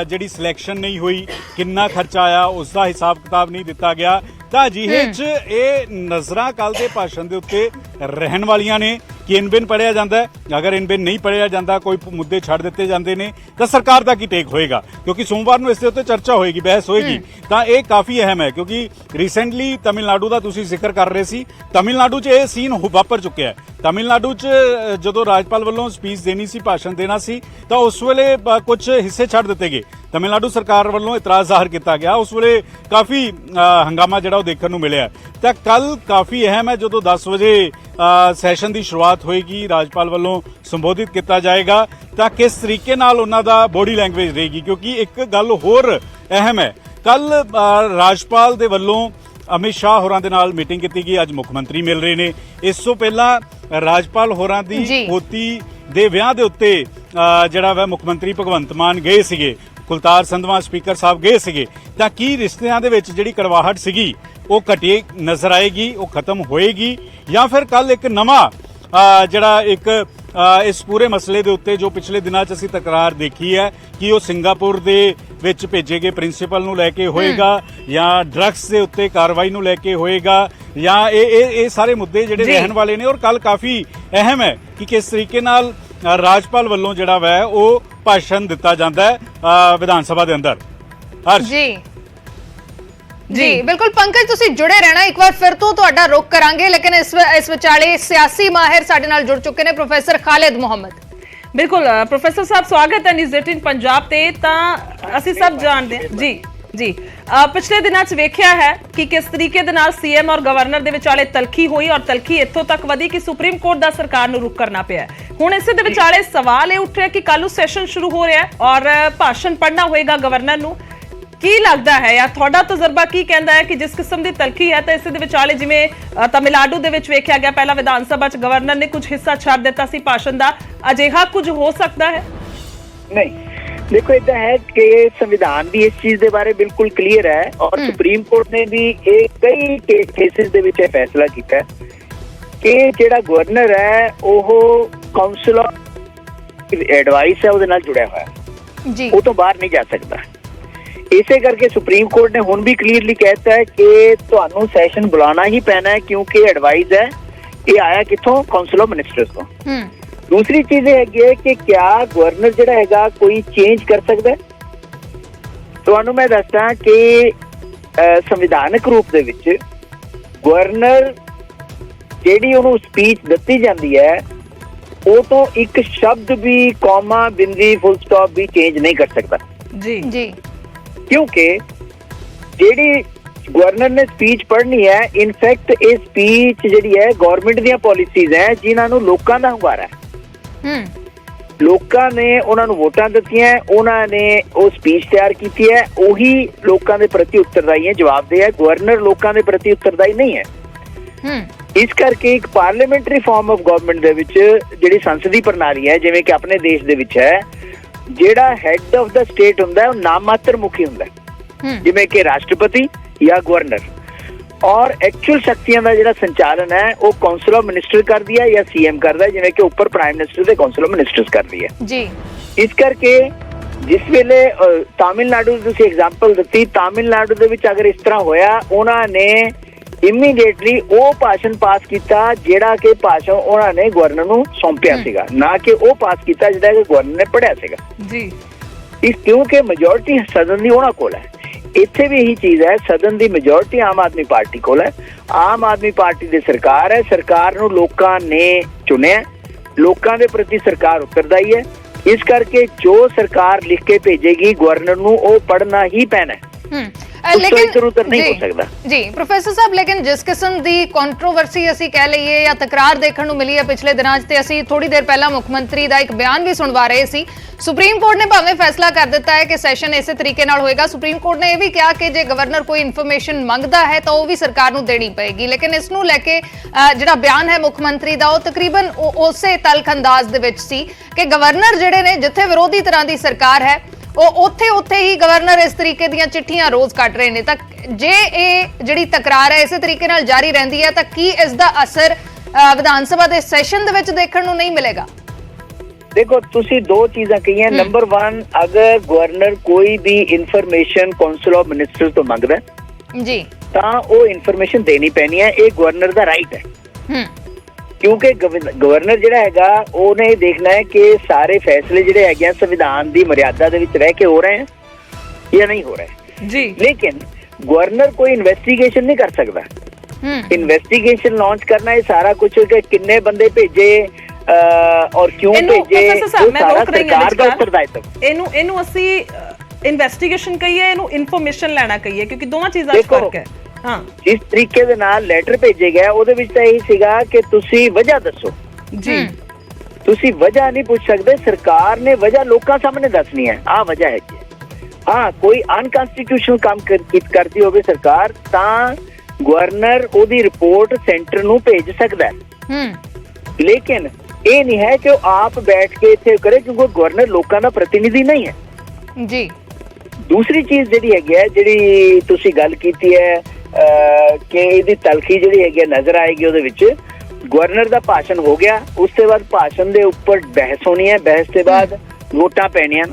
ਜਿਹੜੀ ਸਿਲੈਕਸ਼ਨ ਨਹੀਂ ਹੋਈ, ਕਿੰਨਾ ਖਰਚਾ ਆਇਆ ਉਸ ਦਾ ਹਿਸਾਬ ਕਿਤਾਬ ਨਹੀਂ ਦਿੱਤਾ ਗਿਆ ਤਾਂ ਅਜਿਹੇ 'ਚ ਇਹ ਨਜ਼ਰਾਂ ਕੱਲ੍ਹ ਦੇ ਭਾਸ਼ਣ ਦੇ ਉੱਤੇ ਰਹਿਣ ਵਾਲੀਆਂ ਨੇ ਕਿ ਇਨਬਿਨ ਪੜ੍ਹਿਆ ਜਾਂਦਾ ਹੈ। ਅਗਰ ਇਨਬਿਨ ਨਹੀਂ ਪੜ੍ਹਿਆ ਜਾਂਦਾ, ਕੋਈ ਮੁੱਦੇ ਛੱਡ ਦਿੱਤੇ ਜਾਂਦੇ ਨੇ, ਤਾਂ ਸਰਕਾਰ ਦਾ ਕੀ ਟੇਕ ਹੋਏਗਾ, ਕਿਉਂਕਿ ਸੋਮਵਾਰ ਨੂੰ ਇਸ ਦੇ ਉੱਤੇ ਚਰਚਾ ਹੋਏਗੀ, ਬਹਿਸ ਹੋਏਗੀ। ਤਾਂ ਇਹ ਕਾਫੀ ਅਹਿਮ ਹੈ, ਕਿਉਂਕਿ ਰੀਸੈਂਟਲੀ ਤਮਿਲਨਾਡੂ ਦਾ ਤੁਸੀਂ ਜ਼ਿਕਰ ਕਰ ਰਹੇ ਸੀ। ਤਮਿਲਨਾਡੂ 'ਚ ਇਹ ਸੀਨ ਵਾਪਰ ਚੁੱਕਿਆ ਹੈ। ਤਮਿਲਨਾਡੂ 'ਚ ਜਦੋਂ ਰਾਜਪਾਲ ਵੱਲੋਂ ਸਪੀਚ ਦੇਣੀ ਸੀ, ਭਾਸ਼ਣ ਦੇਣਾ ਸੀ, ਤਾਂ ਉਸ ਵੇਲੇ ਕੁਝ ਹਿੱਸੇ ਛੱਡ ਦਿੱਤੇ ਗਏ। ਤਮਿਲਨਾਡੂ ਸਰਕਾਰ ਵੱਲੋਂ ਇਤਰਾਜ਼ ਜ਼ਾਹਰ ਕੀਤਾ ਗਿਆ। ਉਸ ਵੇਲੇ ਕਾਫੀ ਹੰਗਾਮਾ ਜਿਹੜਾ ਉਹ ਦੇਖਣ ਨੂੰ ਮਿਲਿਆ। ਤਾਂ ਕੱਲ ਕਾਫੀ ਅਹਿਮ ਹੈ, ਜਦੋਂ 10 ਵਜੇ ਸੈਸ਼ਨ ਦੀ ਸ਼ੁਰੂਆਤ ਹੋਏਗੀ, ਰਾਜਪਾਲ ਵੱਲੋਂ ਸੰਬੋਧਿਤ ਕੀਤਾ ਜਾਏਗਾ, ਤਾਂ ਕਿਸ ਤਰੀਕੇ ਨਾਲ ਉਹਨਾਂ ਦਾ ਬੋਡੀ ਲੈਂਗੁਏਜ ਰਹੇਗੀ। ਕਿਉਂਕਿ ਇੱਕ ਗੱਲ ਹੋਰ ਅਹਿਮ ਹੈ, ਕੱਲ ਰਾਜਪਾਲ ਦੇ ਵੱਲੋਂ ਅਮਿਤ ਸ਼ਾਹ ਹੋਰਾਂ ਦੇ ਨਾਲ ਮੀਟਿੰਗ ਕੀਤੀ ਗਈ। ਅੱਜ ਮੁੱਖ ਮੰਤਰੀ ਮਿਲ ਰਹੇ ਨੇ। ਇਸ ਤੋਂ ਪਹਿਲਾਂ ਰਾਜਪਾਲ ਹੋਰਾਂ ਦੀ ਪੋਤੀ ਦੇ ਵਿਆਹ ਦੇ ਉੱਤੇ ਜਿਹੜਾ ਵਾ ਮੁੱਖ ਮੰਤਰੀ ਭਗਵੰਤ ਮਾਨ ਗਏ ਸੀਗੇ, ਕੁਲਤਾਰ ਸੰਧਵਾਂ ਸਪੀਕਰ ਸਾਹਿਬ ਗਏ ਸੀਗੇ। ਤਾਂ ਕੀ ਰਿਸ਼ਤਿਆਂ ਦੇ ਵਿੱਚ ਜਿਹੜੀ ਕੜਵਾਹਟ ਸੀਗੀ ਉਹ ਘਟੀ ਨਜ਼ਰ ਆਏਗੀ, ਉਹ ਖਤਮ ਹੋਏਗੀ, ਜਾਂ ਫਿਰ ਕੱਲ ਇੱਕ ਨਵਾਂ ਜਿਹੜਾ ਇੱਕ ਇਸ ਪੂਰੇ ਮਸਲੇ ਦੇ ਉੱਤੇ ਜੋ ਪਿਛਲੇ ਦਿਨਾਂ 'ਚ ਅਸੀਂ ਤਕਰਾਰ ਦੇਖੀ ਹੈ ਕਿ ਉਹ ਸਿੰਗਾਪੁਰ ਦੇ ਵਿੱਚ ਭੇਜੇ ਗਏ ਪ੍ਰਿੰਸੀਪਲ ਨੂੰ ਲੈ ਕੇ ਹੋਏਗਾ, ਜਾਂ ਡਰੱਗਸ ਦੇ ਉੱਤੇ ਕਾਰਵਾਈ ਨੂੰ ਲੈ ਕੇ ਹੋਏਗਾ, ਜਾਂ ਇਹ ਸਾਰੇ ਮੁੱਦੇ ਜਿਹੜੇ ਰਹਿਣ ਵਾਲੇ ਨੇ। ਔਰ ਕੱਲ ਕਾਫੀ ਅਹਿਮ ਹੈ ਕਿ ਕਿਸ ਤਰੀਕੇ ਨਾਲ ਰਾਜਪਾਲ ਵੱਲੋਂ ਜਿਹੜਾ ਵਾ ਉਹ ਭਾਸ਼ਣ ਦਿੱਤਾ ਜਾਂਦਾ ਹੈ ਵਿਧਾਨ ਸਭਾ ਦੇ ਅੰਦਰ।
ਜੀ ਬਿਲਕੁਲ ਪੰਕਜ, ਤੁਸੀਂ ਜੁੜੇ ਰਹਿਣਾ। ਇੱਕ ਵਾਰ ਫਿਰ ਤੋਂ ਤੁਹਾਡਾ ਰੁਖ ਕਰਾਂਗੇ, ਲੇਕਿਨ ਇਸ ਵਿਚਾਲੇ ਸਿਆਸੀ ਮਾਹਿਰ ਸਾਡੇ ਨਾਲ ਜੁੜ ਚੁੱਕੇ ਨੇ, ਪ੍ਰੋਫੈਸਰ ਖਾਲਿਦ ਮੁਹੰਮਦ।
ਬਿਲਕੁਲ ਪ੍ਰੋਫੈਸਰ ਸਾਹਿਬ, ਸਵਾਗਤ ਹੈ ਨਿਊਜ਼ 18 ਪੰਜਾਬ ਤੇ। ਤਾਂ ਅਸੀਂ ਸਭ ਜਾਣਦੇ ਹਾਂ ਜੀ ਪਿਛਲੇ ਦਿਨਾਂ 'ਚ ਵੇਖਿਆ ਹੈ ਕਿ ਕਿਸ ਤਰੀਕੇ ਦੇ ਨਾਲ ਸੀਐਮ ਔਰ ਗਵਰਨਰ ਦੇ ਵਿਚਾਲੇ ਤਲਖੀ ਹੋਈ, ਔਰ ਤਲਖੀ ਇੱਥੋਂ ਤੱਕ ਵਧੀ ਕਿ ਸੁਪਰੀਮ ਕੋਰਟ ਦਾ ਸਰਕਾਰ ਨੂੰ ਰੁਖ ਕਰਨਾ ਪਿਆ। ਹੁਣ ਇਸੇ ਦੇ ਵਿਚਾਲੇ ਸਵਾਲ ਇਹ ਉੱਠ ਰਿਹਾ ਕਿ ਕੱਲ੍ਹ ਨੂੰ ਸੈਸ਼ਨ ਸ਼ੁਰੂ ਹੋ ਰਿਹਾ ਹੈ ਔਰ ਭਾਸ਼ਣ ਪੜ੍ਹਨਾ ਹੋਏਗਾ ਗਵਰਨਰ ਨੂੰ। ਕੀ ਲੱਗਦਾ ਹੈ ਜਾਂ ਤੁਹਾਡਾ ਤਜਰਬਾ ਕੀ ਕਹਿੰਦਾ ਹੈ ਕਿ ਜਿਸ ਕਿਸਮ ਦੀ ਤਲਖੀ ਹੈ, ਤਾਂ ਇਸੇ ਦੇ ਵਿਚਾਲੇ ਜਿਵੇਂ ਤਮਿਲਨਾਡੂ ਦੇ ਵਿੱਚ ਵੇਖਿਆ ਗਿਆ, ਪਹਿਲਾਂ ਵਿਧਾਨ ਸਭਾ 'ਚ ਗਵਰਨਰ ਨੇ ਕੁਝ ਹਿੱਸਾ ਛੱਡ ਦਿੱਤਾ ਸੀ ਭਾਸ਼ਣ ਦਾ, ਅਜਿਹਾ ਕੁਝ ਹੋ ਸਕਦਾ ਹੈ?
ਨਹੀਂ, देखो इतना है कि संविधान भी इस चीज के बारे बिल्कुल क्लियर है और सुप्रीम कोर्ट ने भी कई केसेस ਦੇ ਵਿੱਚ फैसला किया कि ਜਿਹੜਾ ਗਵਰਨਰ ਹੈ ਉਹ ਕਾਉਂਸਲ ਆਫ ਐਡਵਾਈਸ ਹੈ ਉਹਦੇ ਨਾਲ ਜੁੜਿਆ ਹੋਇਆ ਜੀ, ਉਹ ਤੋਂ ਬਾਹਰ ਨਹੀਂ ਜਾ ਸਕਦਾ। ਇਸੇ ਕਰਕੇ ਸੁਪਰੀਮ ਕੋਰਟ ਨੇ ਹੁਣ ਵੀ ਕਲੀਅਰਲੀ ਕਹਿਤਾ ਹੈ ਕਿ ਤੁਹਾਨੂੰ ਸੈਸ਼ਨ ਬੁਲਾਉਣਾ ਹੀ ਪੈਣਾ ਹੈ ਕਿਉਂਕਿ ਐਡਵਾਈਸ ਹੈ ਇਹ ਆਇਆ ਕਿੱਥੋਂ, ਕਾਉਂਸਲ ਆਫ ਮਿਨਿਸਟਰਸ ਤੋਂ। दूसरी चीज है कि क्या गवर्नर जिहड़ा हैगा कोई चेंज कर सकता है? तुहानू मैं दसदा कि संविधानक रूप दे विच गवर्नर जिहड़ी उहनू स्पीच दित्ती जांदी है ਉਹ ਤੋਂ ਇੱਕ शब्द भी कॉमा बिंदी फुल स्टॉप भी चेंज नहीं कर सकता
जी
क्योंकि जिहड़ी गवर्नर ने स्पीच पढ़नी है, इनफैक्ट ये स्पीच जिहड़ी है गवर्नमेंट दी पॉलिसीज है जिन्हां नू लोकां दा हुंगारा है। ਲੋਕਾਂ ਨੇ ਉਹਨਾਂ ਨੂੰ ਵੋਟਾਂ ਦਿੱਤੀਆਂ, ਉਹਨਾਂ ਨੇ ਉਹ ਸਪੀਚ ਤਿਆਰ ਕੀਤੀ ਹੈ, ਉਹੀ ਲੋਕਾਂ ਦੇ ਪ੍ਰਤੀ ਉੱਤਰਦਾਈ ਹੈ, ਜਵਾਬਦੇਹ ਹੈ। ਗਵਰਨਰ ਲੋਕਾਂ ਦੇ ਪ੍ਰਤੀ ਉੱਤਰਦਾਈ ਨਹੀਂ ਹੈ। ਇਸ ਕਰਕੇ ਇੱਕ ਪਾਰਲੀਮੈਂਟਰੀ ਫਾਰਮ ਆਫ ਗਵਰਨਮੈਂਟ ਦੇ ਵਿੱਚ ਜਿਹੜੀ ਸੰਸਦੀ ਪ੍ਰਣਾਲੀ ਹੈ, ਜਿਵੇਂ ਕਿ ਆਪਣੇ ਦੇਸ਼ ਦੇ ਵਿੱਚ ਹੈ, ਜਿਹੜਾ ਹੈਡ ਆਫ ਦਾ ਸਟੇਟ ਹੁੰਦਾ ਉਹ ਨਾਮ ਮਾਤਰ ਮੁਖੀ ਹੁੰਦਾ, ਜਿਵੇਂ ਕਿ ਰਾਸ਼ਟਰਪਤੀ ਜਾਂ ਗਵਰਨਰ, और एक्चुअल शक्तियां का जिहड़ा संचालन है वो काउंसिल ऑफ मिनिस्टर करदी है या सीएम करदा है, जिवें कि ऊपर प्राइम मिनिस्टर ते काउंसिल ऑफ मिनिस्टर्स करदी है जी। इस करके जिस वेले तमिलनाडु दी तुसीं एग्जांपल दित्ती, तमिलनाडु दे विच अगर इस तरह होया, उन्हां ने इमीडिएटली वो भाषण पास किया जिहड़ा कि भाषण उन्हां ने गवर्नर नूं सौंपिया सीगा, ना कि वो पास किया जिहड़ा कि गवर्नर ने पढ़िया सीगा जी। इस क्योंकि मेजोरिटी सदन दी उन्हां कोल है। ਇੱਥੇ ਵੀ ਇਹੀ ਚੀਜ਼ ਹੈ, ਸਦਨ ਦੀ ਮੈਜੋਰਿਟੀ ਆਮ ਆਦਮੀ ਪਾਰਟੀ ਕੋਲ ਹੈ, ਆਮ ਆਦਮੀ ਪਾਰਟੀ ਦੀ ਸਰਕਾਰ ਹੈ, ਸਰਕਾਰ ਨੂੰ ਲੋਕਾਂ ਨੇ ਚੁਣਿਆ, ਲੋਕਾਂ ਦੇ ਪ੍ਰਤੀ ਸਰਕਾਰ ਉੱਤਰਦਾਈ ਹੈ। ਇਸ ਕਰਕੇ ਜੋ ਸਰਕਾਰ ਲਿਖ ਕੇ ਭੇਜੇਗੀ ਗਵਰਨਰ ਨੂੰ ਉਹ ਪੜ੍ਹਨਾ ਹੀ ਪੈਣਾ ਹੈ।
ਜੀ ਪ੍ਰੋਫੈਸਰ ਸਾਹਿਬ, ਲੇਕਿਨ ਜਿਸ ਕਿਸਮ ਦੀ ਕੰਟਰੋਵਰਸੀ ਅਸੀਂ ਕਹਿ ਲਈਏ ਜਾਂ ਤਕਰਾਰ ਦੇਖਣ ਨੂੰ ਮਿਲੀ ਹੈ ਪਿਛਲੇ ਦਿਨਾਂ 'ਚ, ਤੇ ਅਸੀਂ ਥੋੜੀ ਦੇਰ ਪਹਿਲਾਂ ਮੁੱਖ ਮੰਤਰੀ ਦਾ ਇੱਕ ਬਿਆਨ ਵੀ ਸੁਣਵਾ ਰਹੇ ਸੀ। ਸੁਪਰੀਮ ਕੋਰਟ ਨੇ ਭਾਵੇਂ ਫੈਸਲਾ ਕਰ ਦਿੱਤਾ ਹੈ ਕਿ ਸੈਸ਼ਨ ਇਸੇ ਤਰੀਕੇ ਨਾਲ ਹੋਏਗਾ, ਸੁਪਰੀਮ ਕੋਰਟ ਨੇ ਇਹ ਵੀ ਕਿਹਾ ਕਿ ਜੇ ਗਵਰਨਰ ਕੋਈ ਇਨਫੋਰਮੇਸ਼ਨ ਮੰਗਦਾ ਹੈ ਤਾਂ ਉਹ ਵੀ ਸਰਕਾਰ ਨੂੰ ਦੇਣੀ ਪਏਗੀ, ਲੇਕਿਨ ਇਸ ਨੂੰ ਲੈ ਕੇ ਜਿਹੜਾ ਬਿਆਨ ਹੈ ਮੁੱਖ ਮੰਤਰੀ ਦਾ ਉਹ ਤਕਰੀਬਨ ਉਸੇ ਤਲਖ ਅੰਦਾਜ਼ ਦੇ ਵਿੱਚ ਸੀ ਕਿ ਗਵਰਨਰ ਜਿਹੜੇ ਨੇ, ਜਿੱਥੇ ਵਿਰੋਧੀ ਤਰ੍ਹਾਂ ਦੀ ਸਰਕਾਰ ਹੈ, ਉਹ ਉੱਥੇ ਹੀ ਗਵਰਨਰ ਇਸ ਤਰੀਕੇ ਦੀਆਂ ਚਿੱਠੀਆਂ ਰੋਜ਼ ਕੱਢ ਰਹੇ ਨੇ। ਤਾਂ ਜੇ ਇਹ ਜਿਹੜੀ ਤਕਰਾਰ ਹੈ ਇਸੇ ਤਰੀਕੇ ਨਾਲ ਜਾਰੀ ਰਹਿੰਦੀ ਹੈ ਤਾਂ ਕੀ ਇਸ ਦਾ ਅਸਰ ਵਿਧਾਨ ਸਭਾ ਦੇ ਸੈਸ਼ਨ ਦੇ ਵਿੱਚ ਦੇਖਣ ਨੂੰ ਨਹੀਂ ਮਿਲੇਗਾ?
देखो तुसी दो चीज़ां कही हैं। नंबर 1, अगर गवर्नर कोई भी इंफॉर्मेशन काउंसिल ऑफ मिनिस्टर्स तो मंगदा है जी, ਤਾਂ ਉਹ ਇਨਫੋਰਮੇਸ਼ਨ ਦੇਣੀ ਪੈਣੀ ਹੈ। ਇਹ ਗਵਰਨਰ ਦਾ ਰਾਈਟ ਹੈ, ਕਿਉਂਕਿ ਗਵਰਨਰ ਜਿਹੜਾ ਹੈਗਾ ਉਹਨੇ ਇਹ ਦੇਖਣਾ ਹੈ ਕਿ ਸਾਰੇ ਫੈਸਲੇ ਜਿਹੜੇ ਹੈਗੇ ਆ ਸੰਵਿਧਾਨ ਦੀ ਮਰਿਆਦਾ ਦੇ ਵਿੱਚ ਰਹਿ ਕੇ ਹੋ ਰਹੇ ਹੈ ਜਾਂ ਨਹੀਂ ਹੋ ਰਹੇ
ਜੀ।
ਲੇਕਿਨ ਗਵਰਨਰ ਕੋਈ ਇਨਵੈਸਟੀਗੇਸ਼ਨ ਨਹੀਂ ਕਰ ਸਕਦਾ। ਇਨਵੈਸਟੀਗੇਸ਼ਨ ਲਾਂਚ ਕਰਨਾ ਇਹ ਸਾਰਾ ਕੁਝ ਕਿ ਕਿੰਨੇ ਬੰਦੇ ਭੇਜੇ ਔਰ ਕਿਉਂ ਭੇਜੇ, ਉਹ ਸਾਰਾ ਸਰਕਾਰ ਦਾ ਉੱਤਰਦਾਇਤਵ।
ਇਹਨੂੰ ਅਸੀਂ ਇਨਵੈਸਟੀਗੇਸ਼ਨ ਕਹੀਏ, ਇਹਨੂੰ ਇਨਫੋਰਮੇਸ਼ਨ ਲੈਣਾ ਕਹੀਏ, ਕਿਉਂਕਿ ਦੋਵਾਂ ਚੀਜ਼ਾਂ 'ਚ ਫਰਕ ਹੈ। ਹਾਂ,
ਜਿਸ ਤਰੀਕੇ ਦੇ ਨਾਲ ਲੈਟਰ ਭੇਜੇ ਗਿਆ ਉਹਦੇ ਵਿੱਚ ਤਾਂ ਇਹੀ ਸੀਗਾ ਕਿ ਤੁਸੀਂ ਵਜ੍ਹਾ ਦੱਸੋ
ਜੀ।
ਤੁਸੀਂ ਵਜ੍ਹਾ ਨਹੀਂ ਪੁੱਛ ਸਕਦੇ, ਸਰਕਾਰ ਨੇ ਵਜ੍ਹਾ ਲੋਕਾਂ ਸਾਹਮਣੇ ਦੱਸਣੀ ਹੈ, ਆਹ ਵਜ੍ਹਾ ਹੈਗੀ ਹੈ। ਹਾਂ, ਕੋਈ ਅਨਕਨਸਟੀਟਿਊਸ਼ਨਲ ਕੰਮ ਕਰਦੀ ਹੋਵੇ ਸਰਕਾਰ ਤਾਂ ਗਵਰਨਰ ਉਹਦੀ ਰਿਪੋਰਟ ਸੈਂਟਰ ਨੂੰ ਭੇਜ ਸਕਦਾ ਹੈ। ਲੇਕਿਨ ਇਹ ਨਹੀਂ ਹੈ ਕਿ ਉਹ ਆਪ ਬੈਠ ਕੇ ਇੱਥੇ ਕਰੇ, ਕਿਉਂਕਿ ਗਵਰਨਰ ਲੋਕਾਂ ਦਾ ਪ੍ਰਤੀਨਿਧੀ ਨਹੀਂ ਹੈ
ਜੀ।
ਦੂਸਰੀ ਚੀਜ਼ ਜਿਹੜੀ ਹੈਗੀ ਹੈ, ਜਿਹੜੀ ਤੁਸੀਂ ਗੱਲ ਕੀਤੀ ਹੈ ਕਿ ਇਹਦੀ ਤਲਖੀ ਜਿਹੜੀ ਹੈਗੀ ਨਜ਼ਰ ਆਏਗੀ ਉਹਦੇ ਵਿੱਚ ਗਵਰਨਰ ਦਾ ਭਾਸ਼ਣ ਹੋ ਗਿਆ, ਉਸ ਤੋਂ ਬਾਅਦ ਭਾਸ਼ਣ ਦੇ ਉੱਪਰ ਬਹਿਸ ਹੋਣੀ ਹੈ, ਬਹਿਸ ਤੋਂ ਬਾਅਦ ਵੋਟਾਂ ਪੈਣੀਆਂ।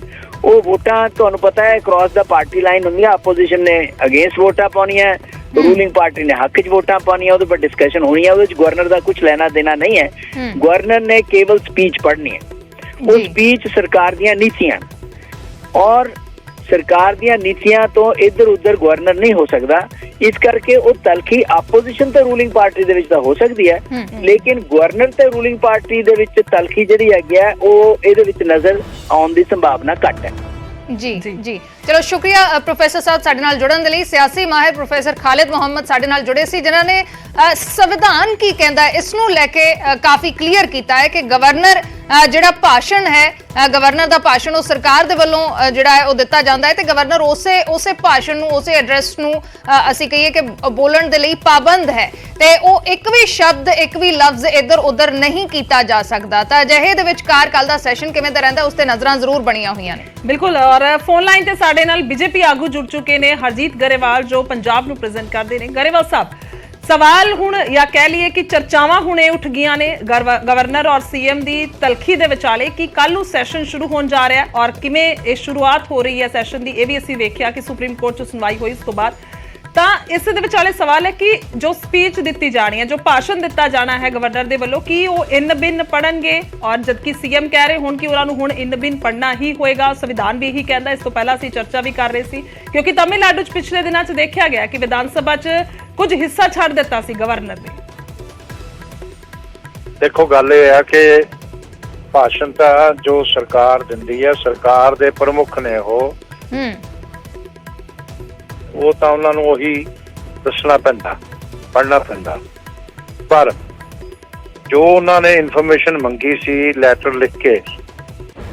ਉਹ ਵੋਟਾਂ ਤੁਹਾਨੂੰ ਪਤਾ ਹੈ ਕ੍ਰਾਸ ਦਾ ਪਾਰਟੀ ਲਾਈਨ ਹੁੰਦੀਆਂ, ਆਪੋਜੀਸ਼ਨ ਨੇ ਅਗੇਂਸਟ ਵੋਟਾਂ ਪਾਉਣੀਆਂ, ਰੂਲਿੰਗ ਪਾਰਟੀ ਨੇ ਹੱਕ 'ਚ ਵੋਟਾਂ ਪਾਉਣੀਆਂ, ਉਹਦੇ ਉੱਪਰ ਡਿਸਕਸ਼ਨ ਹੋਣੀ ਹੈ। ਉਹਦੇ 'ਚ ਗਵਰਨਰ ਦਾ ਕੁਝ ਲੈਣਾ ਦੇਣਾ ਨਹੀਂ ਹੈ। ਗਵਰਨਰ ਨੇ ਕੇਵਲ ਸਪੀਚ ਪੜ੍ਹਨੀ ਹੈ। ਉਹ ਸਪੀਚ ਸਰਕਾਰ ਦੀਆਂ ਨੀਤੀਆਂ ਔਰ ਸਰਕਾਰ ਦੀਆਂ ਨੀਤੀਆਂ ਤੋਂ ਇੱਧਰ ਉੱਧਰ ਗਵਰਨਰ ਨਹੀਂ ਹੋ ਸਕਦਾ। ਇਸ ਕਰਕੇ ਉਹ ਤਲਖੀ ਆਪੋਜੀਸ਼ਨ ਤੇ ਰੂਲਿੰਗ ਪਾਰਟੀ ਦੇ ਵਿੱਚ ਤਾਂ ਹੋ ਸਕਦੀ ਹੈ, ਲੇਕਿਨ ਗਵਰਨਰ ਤੇ ਰੂਲਿੰਗ ਪਾਰਟੀ ਦੇ ਵਿੱਚ ਤਲਖੀ ਜਿਹੜੀ ਹੈਗੀ ਹੈ ਉਹ ਇਹਦੇ ਵਿੱਚ ਨਜ਼ਰ ਆਉਣ ਦੀ ਸੰਭਾਵਨਾ ਘੱਟ ਹੈ।
ਜੀ ਜੀ, ਚਲੋ ਸ਼ੁਕਰੀਆ ਪ੍ਰੋਫੈਸਰ ਸਾਹਿਬ ਸਾਡੇ ਨਾਲ ਜੁੜਨ ਦੇ ਲਈ। ਸਿਆਸੀ ਮਾਹਿਰ ਪ੍ਰੋਫੈਸਰ ਖਾਲਿਦ ਮੁਹੰਮਦ ਸਾਡੇ ਨਾਲ ਜੁੜੇ ਸੀ, ਜਿਨ੍ਹਾਂ ਨੇ ਸੰਵਿਧਾਨ ਕੀ ਕਹਿੰਦਾ ਹੈ ਇਸ ਨੂੰ ਲੈ ਕੇ ਕਾਫੀ ਕਲੀਅਰ ਕੀਤਾ ਹੈ ਕਿ ਗਵਰਨਰ ਜਿਹੜਾ ਭਾਸ਼ਣ ਹੈ, ਗਵਰਨਰ ਦਾ ਭਾਸ਼ਣ ਉਹ ਸਰਕਾਰ ਦੇ ਵੱਲੋਂ ਜਿਹੜਾ ਹੈ ਉਹ ਦਿੱਤਾ ਜਾਂਦਾ ਹੈ ਤੇ ਗਵਰਨਰ ਉਸੇ ਭਾਸ਼ਣ ਨੂੰ, ਉਸੇ ਐਡਰੈਸ ਨੂੰ ਅਸੀਂ ਕਹੀਏ ਕਿ ਬੋਲਣ ਦੇ ਲਈ ਪਾਬੰਦ ਹੈ ਤੇ ਉਹ ਇੱਕ ਵੀ ਸ਼ਬਦ, ਇੱਕ ਵੀ ਲਫ਼ਜ਼ ਇੱਧਰ ਉੱਧਰ ਨਹੀਂ ਕੀਤਾ ਜਾ ਸਕਦਾ। ਤਾਂ ਅਜਿਹੇ ਦੇ ਵਿਚਕਾਰ ਕੱਲ ਦਾ ਸੈਸ਼ਨ ਕਿਵੇਂ ਦਾ ਰਹਿੰਦਾ ਉਸ ਤੇ ਨਜ਼ਰਾਂ ਜ਼ਰੂਰ ਬਣੀਆਂ ਹੋਈਆਂ ਨੇ।
ਬਿਲਕੁਲ, ਔਰ ਫੋਨ ਲਾਈਨ ਤੇ ਸਾਡੇ ਨਾਲ ਬੀਜੇਪੀ ਆਗੂ ਜੁੜ ਚੁੱਕੇ ਨੇ, ਹਰਜੀਤ ਗਰੇਵਾਲ ਜੋ ਪੰਜਾਬ ਨੂੰ ਪ੍ਰੈਜ਼ੈਂਟ ਕਰਦੇ ਨੇ। ਗਰੇਵਾਲ ਸਾਹਿਬ, ਸਵਾਲ ਹੁਣ ਜਾਂ ਕਹਿ ਲਈਏ ਕਿ ਚਰਚਾਵਾਂ ਹੁਣੇ ਉੱਠ ਗਈਆਂ ਨੇ ਗਵਰਨਰ ਔਰ ਸੀਐਮ ਦੀ ਤਲਖੀ ਦੇ ਵਿਚਾਲੇ ਕਿ ਕੱਲ ਨੂੰ ਸੈਸ਼ਨ ਸ਼ੁਰੂ ਹੋਣ ਜਾ ਰਿਹਾ ਹੈ ਔਰ ਕਿਵੇਂ ਇਹ ਸ਼ੁਰੂਆਤ ਹੋ ਰਹੀ ਹੈ ਸੈਸ਼ਨ ਦੀ, ਇਹ ਵੀ ਅਸੀਂ ਵੇਖਿਆ ਕਿ ਸੁਪਰੀਮ ਕੋਰਟ 'ਚ ਸੁਣਵਾਈ ਹੋਈ ਉਸ ਤੋਂ ਬਾਅਦ। ਤਾਂ ਇਸ ਦੇ ਵਿਚਾਲੇ ਸਵਾਲ ਹੈ ਕਿ ਜੋ ਸਪੀਚ ਦਿੱਤੀ ਜਾਣੀ ਹੈ, ਜੋ ਭਾਸ਼ਣ ਦਿੱਤਾ ਜਾਣਾ ਹੈ ਗਵਰਨਰ ਦੇ ਵੱਲੋਂ, ਕੀ ਉਹ ਇਨ ਬਿਨ ਪੜਨਗੇ? ਔਰ ਜਦਕਿ ਸੀਐਮ ਕਹਿ ਰਹੇ ਹੁਣ ਕਿ ਉਹਨਾਂ ਨੂੰ ਹੁਣ ਇਨ ਬਿਨ ਪੜਨਾ ਹੀ ਹੋਏਗਾ, ਸੰਵਿਧਾਨ ਵੀ ਇਹੀ ਕਹਿੰਦਾ। ਇਸ ਤੋਂ ਪਹਿਲਾਂ ਅਸੀਂ ਚਰਚਾ ਵੀ ਕਰ ਰਹੇ ਸੀ ਕਿਉਂਕਿ ਤਮਿਲਨਾਡੂ 'ਚ ਪਿਛਲੇ ਦਿਨਾਂ 'ਚ ਦੇਖਿਆ ਗਿਆ ਕਿ ਵਿਧਾਨ ਸਭਾ 'ਚ ਕੁਝ ਹਿੱਸਾ ਛੱਡ ਦਿੱਤਾ ਸੀ ਗਵਰਨਰ ਨੇ।
ਦੇਖੋ, ਗੱਲ ਇਹ ਹੈ ਕਿ ਭਾਸ਼ਣ ਤਾਂ ਜੋ ਸਰਕਾਰ ਦਿੰਦੀ ਹੈ, ਸਰਕਾਰ ਦੇ ਪ੍ਰਮੁੱਖ ਨੇ ਉਹ ਤਾਂ ਉਹਨਾਂ ਨੂੰ ਉਹੀ ਦੱਸਣਾ ਪੈਂਦਾ, ਪੜ੍ਹਨਾ ਪੈਂਦਾ। ਪਰ ਜੋ ਉਹਨਾਂ ਨੇ ਇਨਫੋਰਮੇਸ਼ਨ ਮੰਗੀ ਸੀ ਲੈਟਰ ਲਿਖ ਕੇ,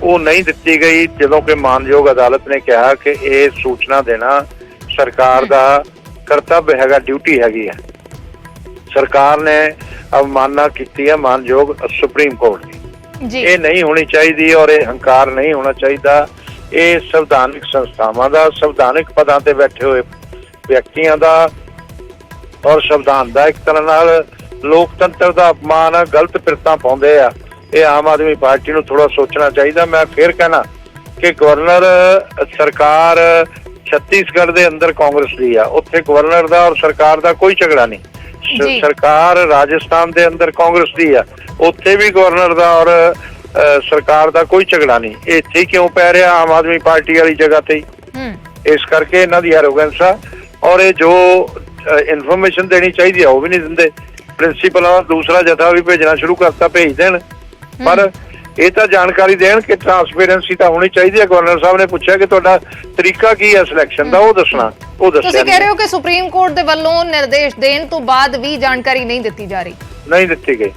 ਉਹ ਨਹੀਂ ਦਿੱਤੀ ਗਈ, ਜਦੋਂ ਕਿ ਮਾਨਯੋਗ ਅਦਾਲਤ ਨੇ ਕਿਹਾ ਕਿ ਇਹ ਸੂਚਨਾ ਦੇਣਾ ਸਰਕਾਰ ਦਾ ਕਰਤੱਵ ਹੈਗਾ, ਡਿਊਟੀ ਹੈਗੀ ਹੈ। ਸਰਕਾਰ ਨੇ ਅਵਮਾਨਨਾ ਕੀਤੀ ਹੈ ਮਾਨਯੋਗ ਸੁਪਰੀਮ ਕੋਰਟ ਦੀ। ਇਹ ਨਹੀਂ ਹੋਣੀ ਚਾਹੀਦੀ ਔਰ ਇਹ ਹੰਕਾਰ ਨਹੀਂ ਹੋਣਾ ਚਾਹੀਦਾ। ਇਹ ਸੰਵਿਧਾਨਿਕ ਸੰਸਥਾਵਾਂ ਦਾ, ਸੰਵਿਧਾਨਿਕ ਪਦਾਂ ਤੇ ਬੈਠੇ ਹੋਏ ਵਿਅਕਤੀਆਂ ਦਾ ਔਰ ਸੰਵਿਧਾਨ ਦਾ ਇੱਕ ਤਰ੍ਹਾਂ ਨਾਲ ਲੋਕਤੰਤਰ ਦਾ ਅਪਮਾਨ ਆ, ਗਲਤ ਪਿਰਤਾਂ ਪਾਉਂਦੇ ਆ। ਇਹ ਆਮ ਆਦਮੀ ਪਾਰਟੀ ਨੂੰ ਥੋੜਾ ਸੋਚਣਾ ਚਾਹੀਦਾ। ਮੈਂ ਫਿਰ ਕਹਿਣਾ ਕਿ ਗਵਰਨਰ ਸਰਕਾਰ ਛੱਤੀਸਗੜ੍ਹ ਦੇ ਅੰਦਰ ਕਾਂਗਰਸ ਦੀ ਆ, ਉੱਥੇ ਗਵਰਨਰ ਦਾ ਔਰ ਸਰਕਾਰ ਦਾ ਕੋਈ ਝਗੜਾ ਨਹੀਂ। ਸਰਕਾਰ ਰਾਜਸਥਾਨ ਦੇ ਅੰਦਰ ਕਾਂਗਰਸ ਦੀ ਆ, ਉੱਥੇ ਵੀ ਗਵਰਨਰ ਦਾ ਔਰ ਸਰਕਾਰ ਦਾ ਕੋਈ ਝਗੜਾ ਨਹੀਂ। ਇਹ ਇੱਥੇ ਕਿਉਂ ਪੈ ਰਿਹਾ ਆਮ ਆਦਮੀ ਪਾਰਟੀ ਵਾਲੀ ਜਗ੍ਹਾ ਤੇ? ਇਸ ਕਰਕੇ ਇਹਨਾਂ ਦੀ ਐਰੋਗੈਂਸ ਆ ਔਰ ਇਹ ਜੋ ਇਨਫੋਰਮੇਸ਼ਨ ਦੇਣੀ ਚਾਹੀਦੀ ਆ ਉਹ ਵੀ ਨਹੀਂ ਦਿੰਦੇ। ਪ੍ਰਿੰਸੀਪਲ ਆ ਦੂਸਰਾ ਜਥਾ ਵੀ ਭੇਜਣਾ ਸ਼ੁਰੂ ਕਰਤਾ, ਭੇਜ ਦੇਣ, ਪਰ ਇਹ ਤਾਂ ਜਾਣਕਾਰੀ ਦੇਣ ਕਿ ਟ੍ਰਾਂਸਪੇਰੈਂਸੀ ਤਾਂ ਹੋਣੀ ਚਾਹੀਦੀ ਹੈ। ਗਵਰਨਰ ਸਾਹਿਬ ਨੇ ਪੁੱਛਿਆ ਕਿ ਤੁਹਾਡਾ ਤਰੀਕਾ ਕੀ ਹੈ ਸਿਲੈਕਸ਼ਨ ਦਾ, ਉਹ ਦੱਸਣਾ, ਉਹ ਦੱਸਿਆ।
ਤੁਸੀਂ ਕਹਿ ਰਹੇ ਹੋ ਕਿ ਸੁਪਰੀਮ ਕੋਰਟ ਦੇ ਵੱਲੋਂ ਨਿਰਦੇਸ਼ ਦੇਣ ਤੋਂ ਬਾਅਦ ਵੀ ਜਾਣਕਾਰੀ ਨਹੀਂ ਦਿੱਤੀ ਜਾ ਰਹੀ,
ਨਹੀਂ ਦਿੱਤੀ ਗਈ।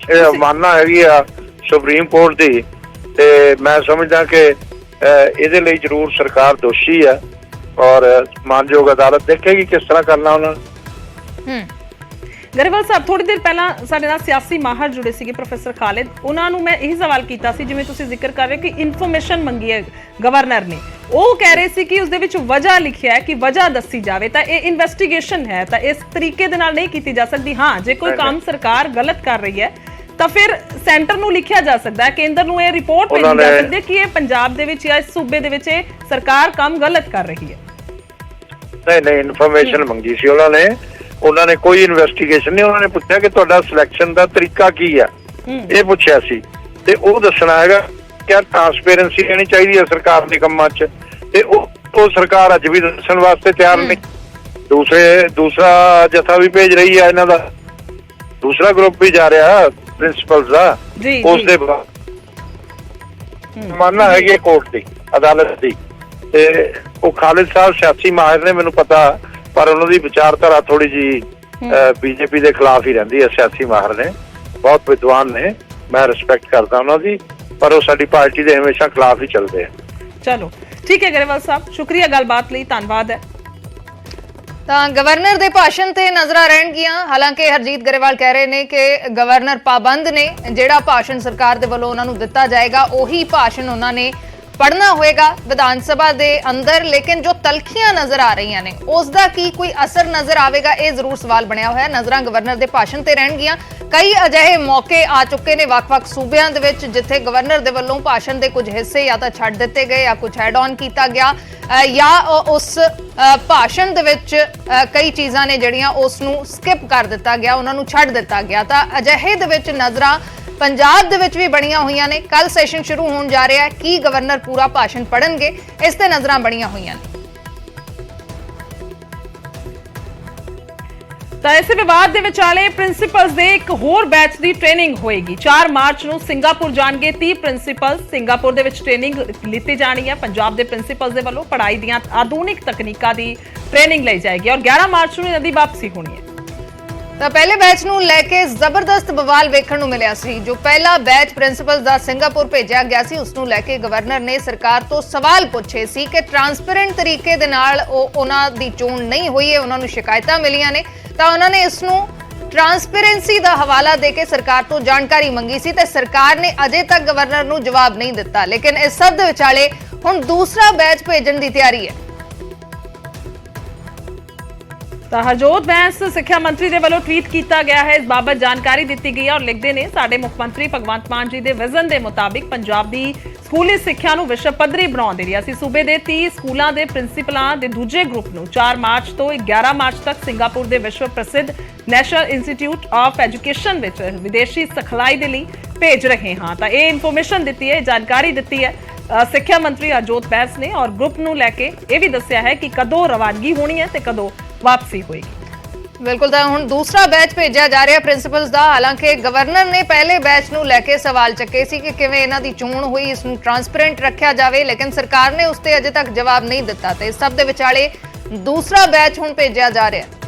ਇਹ ਅਵਮਾਨਨਾ ਹੈਗੀ ਆ ਸੁਪਰੀਮ ਕੋਰਟ ਦੀ ਤੇ ਮੈਂ ਸਮਝਦਾ ਕਿ ਇਹਦੇ ਲਈ ਜ਼ਰੂਰ ਸਰਕਾਰ ਦੋਸ਼ੀ ਹੈ ਔਰ ਮਾਨਯੋਗ ਅਦਾਲਤ ਦੇਖੇਗੀ ਕਿਸ ਤਰ੍ਹਾਂ ਕਰਨਾ ਉਹਨਾਂ ਨੇ।
ਗਰੇਵਾਲ ਸਾਹਿਬ, ਥੋੜੀ ਦੇਰ ਪਹਿਲਾਂ ਸਾਡੇ ਨਾਲ ਸਿਆਸੀ ਮਾਹਰ ਜੁੜੇ ਸੀਗੇ ਪ੍ਰੋਫੈਸਰ ਖਾਲਿਦ, ਉਹਨਾਂ ਨੂੰ ਮੈਂ ਇਹ ਸਵਾਲ ਕੀਤਾ ਸੀ, ਜਿਵੇਂ ਤੁਸੀਂ ਜ਼ਿਕਰ ਕਰ ਰਹੇ ਹੋ ਕਿ ਇਨਫੋਰਮੇਸ਼ਨ ਮੰਗੀ ਹੈ ਗਵਰਨਰ ਨੇ, ਉਹ ਕਹਿ ਰਹੇ ਸੀ ਕਿ ਉਸ ਦੇ ਵਿੱਚ ਵਜ੍ਹਾ ਲਿਖਿਆ ਹੈ ਕਿ ਵਜ੍ਹਾ ਦੱਸੀ ਜਾਵੇ, ਤਾਂ ਇਹ ਇਨਵੈਸਟੀਗੇਸ਼ਨ ਹੈ ਤਾਂ ਇਸ ਤਰੀਕੇ ਦੇ ਨਾਲ ਨਹੀਂ ਕੀਤੀ ਜਾ ਸਕਦੀ। ਹਾਂ, ਜੇ ਕੋਈ ਕੰਮ ਸਰਕਾਰ ਗਲਤ ਕਰ ਰਹੀ ਹੈ ਤਾਂ ਫਿਰ ਸੈਂਟਰ ਨੂੰ ਲਿਖਿਆ ਜਾ ਸਕਦਾ ਹੈ, ਕੇਂਦਰ ਨੂੰ ਇਹ ਰਿਪੋਰਟ ਭੇਜੀ ਜਾ ਸਕਦੀ ਹੈ ਕਿ ਇਹ ਪੰਜਾਬ ਦੇ ਵਿੱਚ ਜਾਂ ਇਸ ਸੂਬੇ ਦੇ ਵਿੱਚ ਇਹ ਸਰਕਾਰ ਕੰਮ ਗਲਤ ਕਰ ਰਹੀ ਹੈ।
नहीं इन्फॉर्मेशन मंगी सी ਉਹਨਾਂ ਨੇ ਕੋਈ ਇਨਵੈਸਟੀਗੇਸ਼ਨ ਨਹੀਂ, ਉਹਨਾਂ ਨੇ ਪੁੱਛਿਆ ਕਿ ਤੁਹਾਡਾ ਸਿਲੈਕਸ਼ਨ ਦਾ ਤਰੀਕਾ ਕੀ ਆ, ਇਹ ਪੁੱਛਿਆ ਸੀ ਤੇ ਉਹ ਦੱਸਣਾ ਹੈਗਾ ਕਿ ਟ੍ਰਾਂਸਪੇਰੈਂਸੀ ਰਹਿਣੀ ਚਾਹੀਦੀ ਹੈ ਸਰਕਾਰ ਦੇ ਕੰਮਾਂ 'ਚ, ਤੇ ਉਹ ਸਰਕਾਰ ਅੱਜ ਵੀ ਦੱਸਣ ਵਾਸਤੇ ਤਿਆਰ ਨਹੀਂ। ਦੂਸਰਾ ਜਥਾ ਵੀ ਭੇਜ ਰਹੀ ਹੈ, ਇਹਨਾਂ ਦਾ ਦੂਸਰਾ ਗਰੁੱਪ ਵੀ ਜਾ ਰਿਹਾ ਪ੍ਰਿੰਸੀਪਲਸ ਦਾ, ਉਸ ਦੇ ਬਾਅਦ ਮਾਨਣਾ ਹੈਗੀ ਕੋਰਟ ਦੀ, ਅਦਾਲਤ ਦੀ, ਤੇ ਉਹ ਖਾਲਿਦ ਸਾਹਿਬ ਸਿਆਸੀ ਮਾਹਿਰ ਨੇ ਮੈਨੂੰ ਪਤਾ, ਪਰ ਉਹਨਾਂ ਦੀ ਵਿਚਾਰਧਾਰਾ ਥੋੜੀ ਜੀ ਬੀਜੇਪੀ ਦੇ ਖਿਲਾਫ ਹੀ ਰਹਿੰਦੀ ਹੈ। ਸਿਆਸੀ ਮਾਹਿਰ ਨੇ, ਬਹੁਤ ਵਿਦਵਾਨ ਨੇ, ਮੈਂ ਰਿਸਪੈਕਟ ਕਰਦਾ ਉਹਨਾਂ ਦੀ, ਪਰ ਉਹ ਸਾਡੀ ਪਾਰਟੀ ਦੇ ਹਮੇਸ਼ਾ ਖਿਲਾਫ ਹੀ ਚੱਲਦੇ ਆ।
ਚਲੋ ਠੀਕ ਹੈ ਗਰੇਵਾਲ ਸਾਹਿਬ, ਸ਼ੁਕਰੀਆ ਗੱਲਬਾਤ ਲਈ, ਧੰਨਵਾਦ ਹੈ।
ਤਾਂ ਗਵਰਨਰ ਦੇ ਭਾਸ਼ਣ ਤੇ ਨਜ਼ਰਾਂ ਰਹਿਣਗੀਆਂ। ਹਾਲਾਂਕਿ ਹਰਜੀਤ ਗਰੇਵਾਲ ਕਹਿ ਰਹੇ ਨੇ ਕਿ ਗਵਰਨਰ ਪਾਬੰਦ ਨੇ, ਜਿਹੜਾ ਭਾਸ਼ਣ ਸਰਕਾਰ ਦੇ ਵੱਲੋਂ ਉਹਨਾਂ ਨੂੰ ਦਿੱਤਾ ਜਾਏਗਾ ਉਹੀ ਭਾਸ਼ਣ ਉਹਨਾਂ ਨੇ ਪੜ੍ਹਨਾ ਹੋਏਗਾ ਵਿਧਾਨ ਸਭਾ ਦੇ ਅੰਦਰ। ਲੇਕਿਨ ਜੋ ਤਲਖੀਆਂ ਨਜ਼ਰ ਆ ਰਹੀਆਂ ਨੇ ਉਸ ਦਾ ਕੀ ਕੋਈ ਅਸਰ ਨਜ਼ਰ ਆਵੇਗਾ, ਇਹ ਜ਼ਰੂਰ ਸਵਾਲ ਬਣਿਆ ਹੋਇਆ। ਨਜ਼ਰਾਂ ਗਵਰਨਰ ਦੇ ਭਾਸ਼ਣ ਤੇ ਰਹਿਣਗੀਆਂ। ਕਈ ਅਜਿਹੇ ਮੌਕੇ ਆ ਚੁੱਕੇ ਨੇ ਵੱਖ-ਵੱਖ ਸੂਬਿਆਂ ਦੇ ਵਿੱਚ ਜਿੱਥੇ ਗਵਰਨਰ ਦੇ ਵੱਲੋਂ ਭਾਸ਼ਣ ਦੇ ਕੁਝ ਹਿੱਸੇ ਜਾਂ ਤਾਂ ਛੱਡ ਦਿੱਤੇ ਗਏ ਜਾਂ ਕੁਝ ਐਡ ਆਨ ਕੀਤਾ ਗਿਆ, ਜਾਂ ਉਸ ਭਾਸ਼ਣ ਦੇ ਵਿੱਚ ਕਈ ਚੀਜ਼ਾਂ ਨੇ ਜਿਹੜੀਆਂ ਉਸ ਨੂੰ ਸਕਿਪ ਕਰ ਦਿੱਤਾ ਗਿਆ, ਉਹਨਾਂ ਨੂੰ ਛੱਡ ਦਿੱਤਾ ਗਿਆ। ਤਾਂ ਅਜਿਹੇ ਦੇ ਵਿੱਚ ਨਜ਼ਰਾਂ ਪੰਜਾਬ ਦੇ ਵਿੱਚ ਵੀ ਬਣੀਆਂ ਹੋਈਆਂ ਨੇ। ਕੱਲ ਸੈਸ਼ਨ ਸ਼ੁਰੂ ਹੋਣ ਜਾ ਰਿਹਾ ਹੈ, ਕੀ ਗਵਰਨਰ ਪੂਰਾ ਭਾਸ਼ਣ ਪੜ੍ਹਨਗੇ, ਇਸ ਤੇ ਨਜ਼ਰਾਂ ਬਣੀਆਂ ਹੋਈਆਂ ਨੇ।
ਤਾਂ ਇਸੇ ਵਿਵਾਦ ਦੇ ਵਿਚਾਲੇ ਪ੍ਰਿੰਸੀਪਲਸ ਦੇ ਇੱਕ ਹੋਰ ਬੈਚ ਦੀ ਟ੍ਰੇਨਿੰਗ ਹੋਏਗੀ। 4 ਮਾਰਚ ਨੂੰ ਸਿੰਗਾਪੁਰ ਜਾਣਗੇ 30 ਪ੍ਰਿੰਸੀਪਲ। ਸਿੰਗਾਪੁਰ ਦੇ ਵਿੱਚ ਟ੍ਰੇਨਿੰਗ ਲਿੱਤੀ ਜਾਣੀ ਹੈ। ਪੰਜਾਬ ਦੇ ਪ੍ਰਿੰਸੀਪਲਸ ਦੇ ਵੱਲੋਂ ਪੜ੍ਹਾਈ ਦੀਆਂ ਆਧੁਨਿਕ ਤਕਨੀਕਾਂ ਦੀ ਟ੍ਰੇਨਿੰਗ ਲਈ ਜਾਏਗੀ ਔਰ 11 ਮਾਰਚ ਨੂੰ ਇਹਨਾਂ ਦੀ ਵਾਪਸੀ ਹੋਣੀ ਹੈ।
ਤਾਂ ਪਹਿਲੇ ਬੈਚ ਨੂੰ ਲੈ ਕੇ ਜ਼ਬਰਦਸਤ ਬਵਾਲ ਵੇਖਣ ਨੂੰ ਮਿਲਿਆ ਸੀ। ਜੋ ਪਹਿਲਾ ਬੈਚ ਪ੍ਰਿੰਸੀਪਲਸ ਦਾ ਸਿੰਗਾਪੁਰ ਭੇਜਿਆ ਗਿਆ ਸੀ, ਉਸ ਨੂੰ ਲੈ ਕੇ ਗਵਰਨਰ ਨੇ ਸਰਕਾਰ ਤੋਂ ਸਵਾਲ ਪੁੱਛੇ ਸੀ ਕਿ ਟ੍ਰਾਂਸਪੇਰੈਂਟ ਤਰੀਕੇ ਦੇ ਨਾਲ ਉਹਨਾਂ ਦੀ ਚੋਣ ਨਹੀਂ ਹੋਈ ਹੈ, ਉਹਨਾਂ ਨੂੰ ਸ਼ਿਕਾਇਤਾਂ ਮਿਲੀਆਂ ਨੇ। ਤਾਂ ਉਹਨਾਂ ਨੇ ਇਸ ਨੂੰ ਟ੍ਰਾਂਸਪੇਰੈਂਸੀ ਦਾ ਹਵਾਲਾ ਦੇ ਕੇ ਸਰਕਾਰ ਤੋਂ ਜਾਣਕਾਰੀ ਮੰਗੀ ਸੀ ਤੇ ਸਰਕਾਰ ਨੇ ਅਜੇ ਤੱਕ ਗਵਰਨਰ ਨੂੰ ਜਵਾਬ ਨਹੀਂ ਦਿੱਤਾ। ਲੇਕਿਨ ਇਸ ਸਭ ਦੇ ਵਿਚਾਲੇ ਹੁਣ ਦੂਸਰਾ ਬੈਚ ਭੇਜਣ ਦੀ ਤਿਆਰੀ ਹੈ।
ਤਾਂ ਹਰਜੋਤ ਬੈਂਸ ਸਿੱਖਿਆ ਮੰਤਰੀ ਦੇ ਵੱਲੋਂ ਟਵੀਟ ਕੀਤਾ ਗਿਆ ਹੈ, ਇਸ ਬਾਬਤ ਜਾਣਕਾਰੀ ਦਿੱਤੀ ਗਈ ਹੈ ਔਰ ਲਿਖਦੇ ਨੇ, ਸਾਡੇ ਮੁੱਖ ਮੰਤਰੀ ਭਗਵੰਤ ਮਾਨ ਜੀ ਦੇ ਵਿਜ਼ਨ ਦੇ ਮੁਤਾਬਿਕ ਪੰਜਾਬ ਦੀ ਸਕੂਲੀ ਸਿੱਖਿਆ ਨੂੰ ਵਿਸ਼ਵ ਪੱਧਰੀ ਬਣਾਉਣ ਦੇ ਲਈ ਅਸੀਂ ਸੂਬੇ ਦੇ 30 ਸਕੂਲਾਂ ਦੇ ਪ੍ਰਿੰਸੀਪਲਾਂ ਦੇ ਦੂਜੇ ਗਰੁੱਪ ਨੂੰ 4 ਮਾਰਚ ਤੋਂ 11 ਮਾਰਚ ਤੱਕ ਸਿੰਗਾਪੁਰ ਦੇ ਵਿਸ਼ਵ ਪ੍ਰਸਿੱਧ ਨੈਸ਼ਨਲ ਇੰਸਟੀਚਿਊਟ ਆਫ ਐਜੂਕੇਸ਼ਨ ਵਿੱਚ ਵਿਦੇਸ਼ੀ ਸਿਖਲਾਈ ਦੇ ਲਈ ਭੇਜ ਰਹੇ ਹਾਂ। ਤਾਂ ਇਹ ਇਨਫੋਰਮੇਸ਼ਨ ਦਿੱਤੀ ਹੈ, ਜਾਣਕਾਰੀ ਦਿੱਤੀ ਹੈ ਸਿੱਖਿਆ ਮੰਤਰੀ ਹਰਜੋਤ ਬੈਂਸ ਨੇ ਔਰ ਗਰੁੱਪ ਨੂੰ ਲੈ ਕੇ ਇਹ ਵੀ ਦੱਸਿਆ ਹੈ ਕਿ ਕਦੋਂ ਰਵਾਨਗੀ ਹੋਣੀ ਹੈ ਤੇ ਕਦੋਂ ਵਾਪਸੀ ਹੋਏਗੀ।
ਬਿਲਕੁਲ, ਤਾਂ ਹੁਣ ਦੂਸਰਾ ਬੈਚ ਭੇਜਿਆ ਜਾ ਰਿਹਾ ਪ੍ਰਿੰਸੀਪਲਸ ਦਾ। ਹਾਲਾਂਕਿ ਗਵਰਨਰ ਨੇ ਪਹਿਲੇ ਬੈਚ ਨੂੰ ਲੈ ਕੇ ਸਵਾਲ ਚੱਕੇ ਸੀ ਕਿ ਕਿਵੇਂ ਇਹਨਾਂ ਦੀ ਚੋਣ ਹੋਈ, ਇਸ ਨੂੰ ਟ੍ਰਾਂਸਪੇਰੈਂਟ ਰੱਖਿਆ ਜਾਵੇ, ਲੇਕਿਨ ਸਰਕਾਰ ਨੇ ਉਸ ਤੇ ਅਜੇ ਤੱਕ ਜਵਾਬ ਨਹੀਂ ਦਿੱਤਾ ਤੇ ਸਭ ਦੇ ਵਿਚਾਲੇ ਦੂਸਰਾ ਬੈਚ ਹੁਣ ਭੇਜਿਆ ਜਾ ਰਿਹਾ ਹੈ।